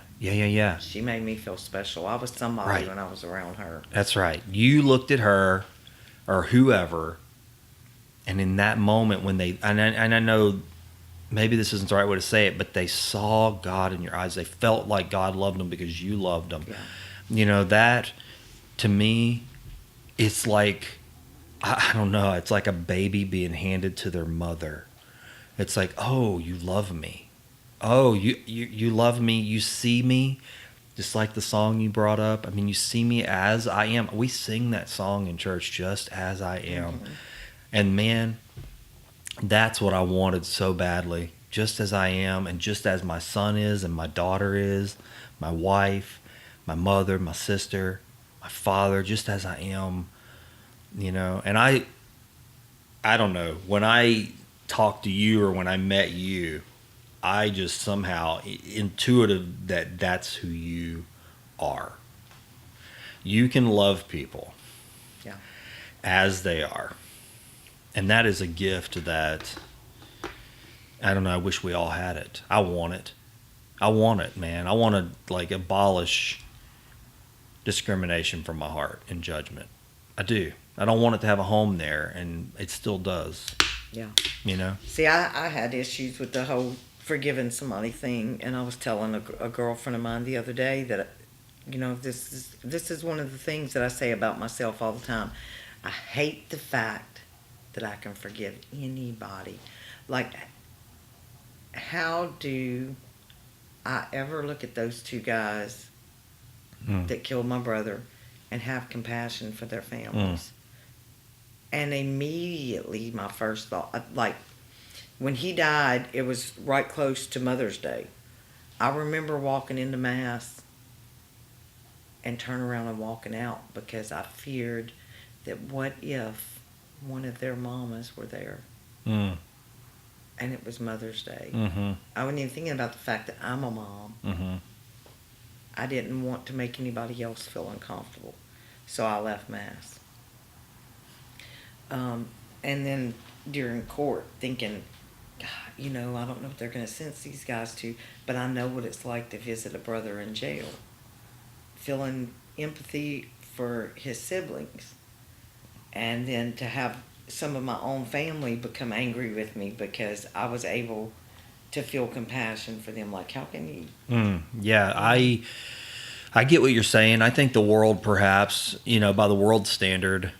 She made me feel special. I was somebody when I was around her. That's right. You looked at her or whoever And in that moment when and I know maybe this isn't the right way to say it, but they saw God in your eyes. They felt like God loved them because you loved them. Yeah. You know, that to me, it's like, I don't know, it's like a baby being handed to their mother. It's like, oh, you love me. Oh, you love me. You see me, just like the song you brought up. I mean, you see me as I am. We sing that song in church, just as I am. Mm-hmm. And man, that's what I wanted so badly, just as I am, and just as my son is, and my daughter is, my wife, my mother, my sister, my father, just as I am, you know. And I don't know, when I talked to you or when I met you, I just somehow intuitive that that's who you are. You can love people as they are. And that is a gift that, I don't know, I wish we all had it. I want it. I want it, man. I want to, like, abolish discrimination from my heart and judgment. I do. I don't want it to have a home there, and it still does. Yeah. You know? See, I had issues with the whole forgiving somebody thing, and I was telling a girlfriend of mine the other day that, you know, this is one of the things that I say about myself all the time. I hate the fact that I can forgive anybody. Like, how do I ever look at those two guys that killed my brother and have compassion for their families? And immediately my first thought, like, when he died, it was right close to Mother's Day. I remember walking into Mass and turning around and walking out because I feared that what if one of their mamas were there and it was Mother's Day. I wasn't even thinking about the fact that I'm a mom. I didn't want to make anybody else feel uncomfortable, so I left Mass. And then during court, thinking, God, you know, I don't know if they're going to sentence these guys to, but I know what it's like to visit a brother in jail, feeling empathy for his siblings. And then to have some of my own family become angry with me because I was able to feel compassion for them. Like, how can you? Yeah, I get what you're saying. I think the world, perhaps, you know, by the world standard,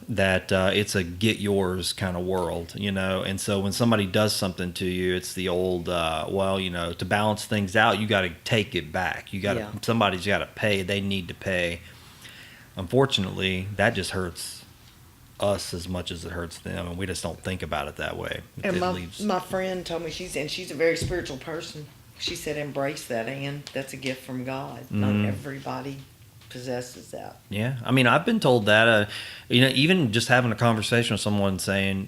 that it's a get yours kind of world, you know. And so when somebody does something to you, it's the old, well, you know, to balance things out, you got to take it back. You got to, somebody's got to pay. They need to pay. Unfortunately, that just hurts us as much as it hurts them, and we just don't think about it that way. And my friend told me, she's a very spiritual person. She said, embrace that, Ann. That's a gift from God. Not everybody possesses that. Yeah, I mean, I've been told that. You know, even just having a conversation with someone saying,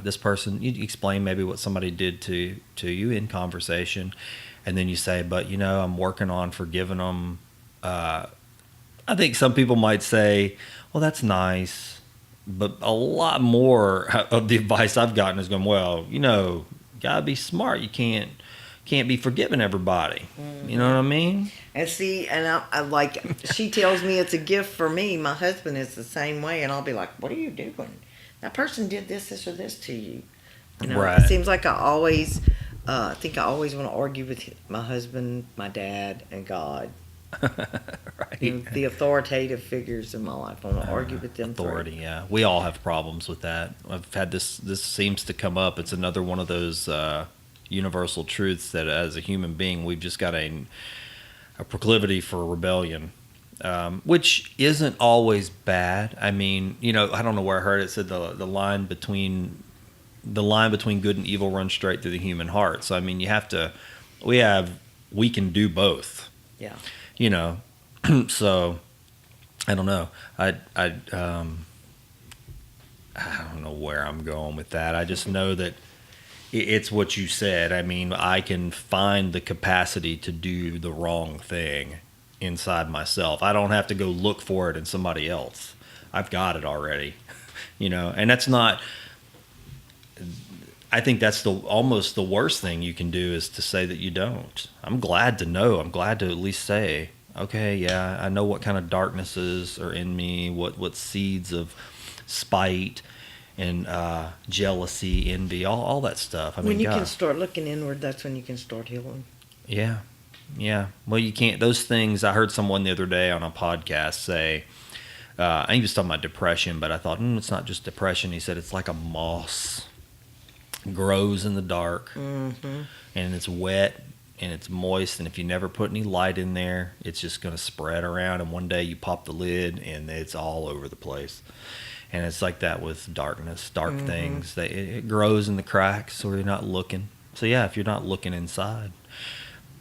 this person, you explain maybe what somebody did to you in conversation, and then you say, but, you know, I'm working on forgiving them. I think some people might say, well, that's nice. But a lot more of the advice I've gotten is going, well, you know, gotta be smart. You can't be forgiving everybody. You know what I mean? And see, and I like, she tells me it's a gift for me. My husband is the same way, and I'll be like, what are you doing? That person did this or this to you. You know, right. It seems like I always want to argue with my husband, my dad, and God. Right. You know, the authoritative figures in my life. I want to argue with them. Authority, yeah. We all have problems with that. I've had this seems to come up. It's another one of those universal truths that as a human being, we've just got a proclivity for rebellion, which isn't always bad. I mean, you know, I don't know where I heard it said the line between good and evil runs straight through the human heart. So, I mean, we can do both. Yeah. You know, so I don't know. I don't know where I'm going with that. I just know that it's what you said. I mean, I can find the capacity to do the wrong thing inside myself. I don't have to go look for it in somebody else. I've got it already, you know, and that's not, I think that's almost the worst thing you can do is to say that you don't. I'm glad to know. I'm glad to at least say, okay, yeah, I know what kind of darknesses are in me, what seeds of spite and jealousy, envy, all that stuff. I mean, When you God. can start looking inward, that's when you can start healing. Yeah. Yeah. Well, you can't, those things, I heard someone the other day on a podcast say, he was talking about depression, but I thought, it's not just depression. He said it's like a moss, grows in the dark, Mm-hmm. and it's wet and it's moist. And if you never put any light in there, it's just going to spread around. And one day you pop the lid and it's all over the place. And it's like that with darkness, dark things. It grows in the cracks, or you're not looking. So yeah, if you're not looking inside.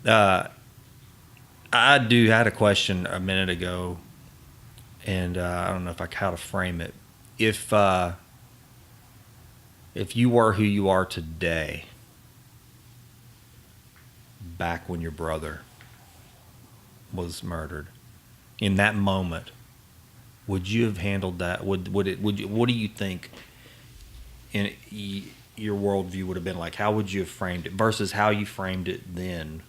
I had a question a minute ago, and I don't know how to frame it. If you were who you are today, back when your brother was murdered, in that moment, would you have handled that? Would you? What do you think? Your worldview would have been like? How would you have framed it versus how you framed it then?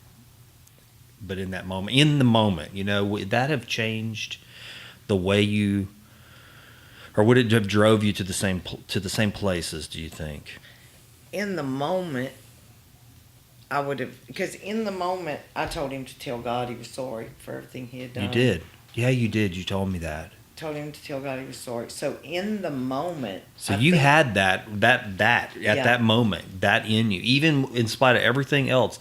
But in that moment, would that have changed the way you, or would it have drove you to the same places? Do you think? In the moment, I would have, because in the moment, I told him to tell God he was sorry for everything he had done. You did, yeah, you did. You told me that. Told him to tell God he was sorry. So in the moment, So you had that at that moment, that in you, even in spite of everything else,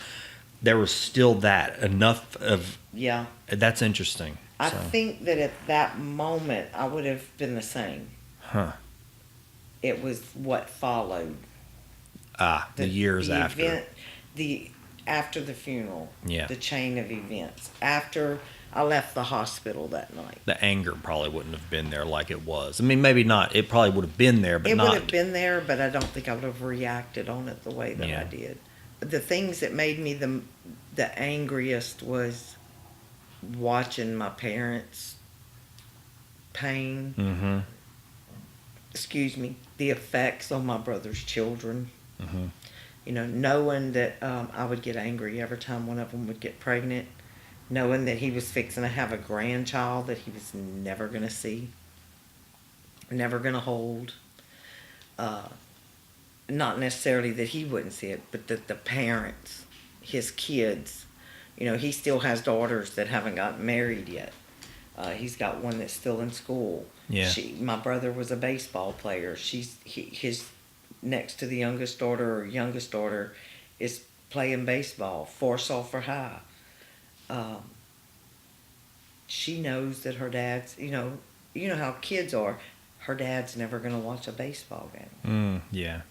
there was still that enough of. Yeah. That's interesting. I think that at that moment, I would have been the same. Huh. It was what followed. The years after. Event, after the funeral. Yeah. The chain of events. After I left the hospital that night. The anger probably wouldn't have been there like it was. I mean, maybe not. It probably would have been there, but it not. It would have been there, but I don't think I would have reacted on it the way that I did. The things that made me the angriest was watching my parents' pain. Mm-hmm. The effects on my brother's children. Mm-hmm. Knowing that I would get angry every time one of them would get pregnant. Knowing that he was fixing to have a grandchild that he was never going to see. Never going to hold. Not necessarily that he wouldn't see it, but that the parents, his kids, he still has daughters that haven't gotten married yet. He's got one that's still in school. Yeah. My brother was a baseball player. His next to the youngest daughter is playing baseball for Sulphur High. She knows that her dad's, you know how kids are. Her dad's never going to watch a baseball game. Yeah.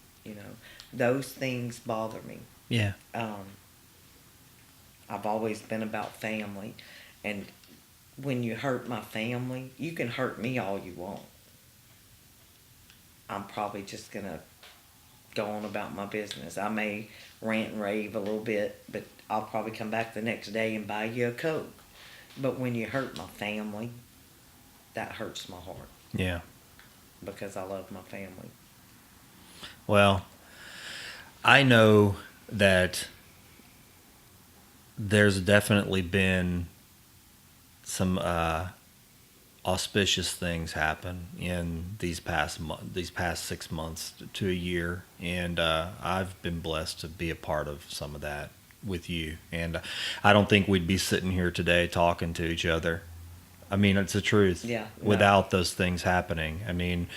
Those things bother me. Yeah. I've always been about family. And when you hurt my family, you can hurt me all you want. I'm probably just going to go on about my business. I may rant and rave a little bit, but I'll probably come back the next day and buy you a Coke. But when you hurt my family, that hurts my heart. Yeah. Because I love my family. Well, I know that there's definitely been some auspicious things happen in these past 6 months to a year, and I've been blessed to be a part of some of that with you. And I don't think we'd be sitting here today talking to each other. I mean, it's the truth. Yeah. Without those things happening. I mean,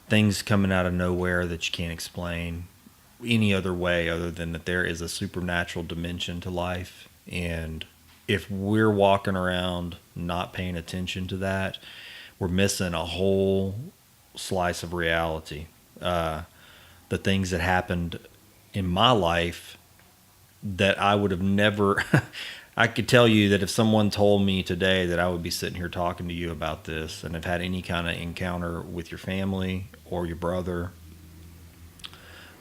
things coming out of nowhere that you can't explain any other way other than that there is a supernatural dimension to life. And if we're walking around not paying attention to that, we're missing a whole slice of reality. The things that happened in my life that I would have never... I could tell you that if someone told me today that I would be sitting here talking to you about this and have had any kind of encounter with your family or your brother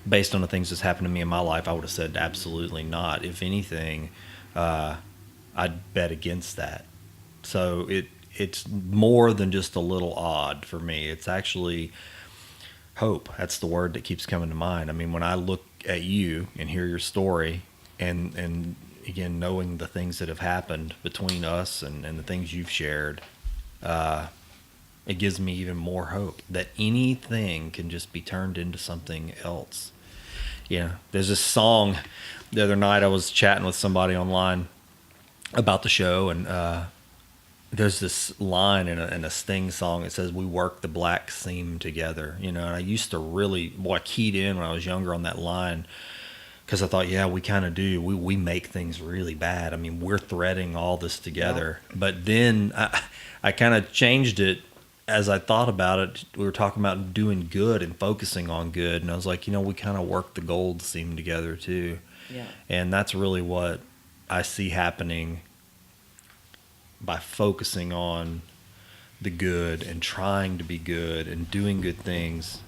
based on the things that's happened to me in my life, I would have said absolutely not. If anything, I'd bet against that. So it's more than just a little odd for me. It's actually hope. That's the word that keeps coming to mind. I mean, when I look at you and hear your story and again, knowing the things that have happened between us and the things you've shared, it gives me even more hope that anything can just be turned into something else. Yeah, there's this song. The other night I was chatting with somebody online about the show, and there's this line in a Sting song. It says, "We work the black seam together." And I used to really, I keyed in when I was younger on that line, because I thought, yeah, we kind of do. We make things really bad. I mean, we're threading all this together. Yeah. But then I kind of changed it as I thought about it. We were talking about doing good and focusing on good. And I was like, we kind of work the gold seam together too. Yeah. And that's really what I see happening by focusing on the good and trying to be good and doing good things.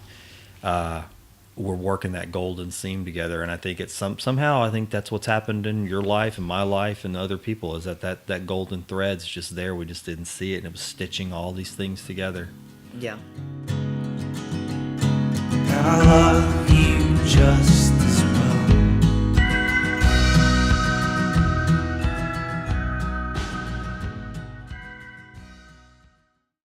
We're working that golden seam together, and I think it's somehow I think that's what's happened in your life and my life and other people, is that golden thread's just there. We just didn't see it, and it was stitching all these things together. Yeah. And I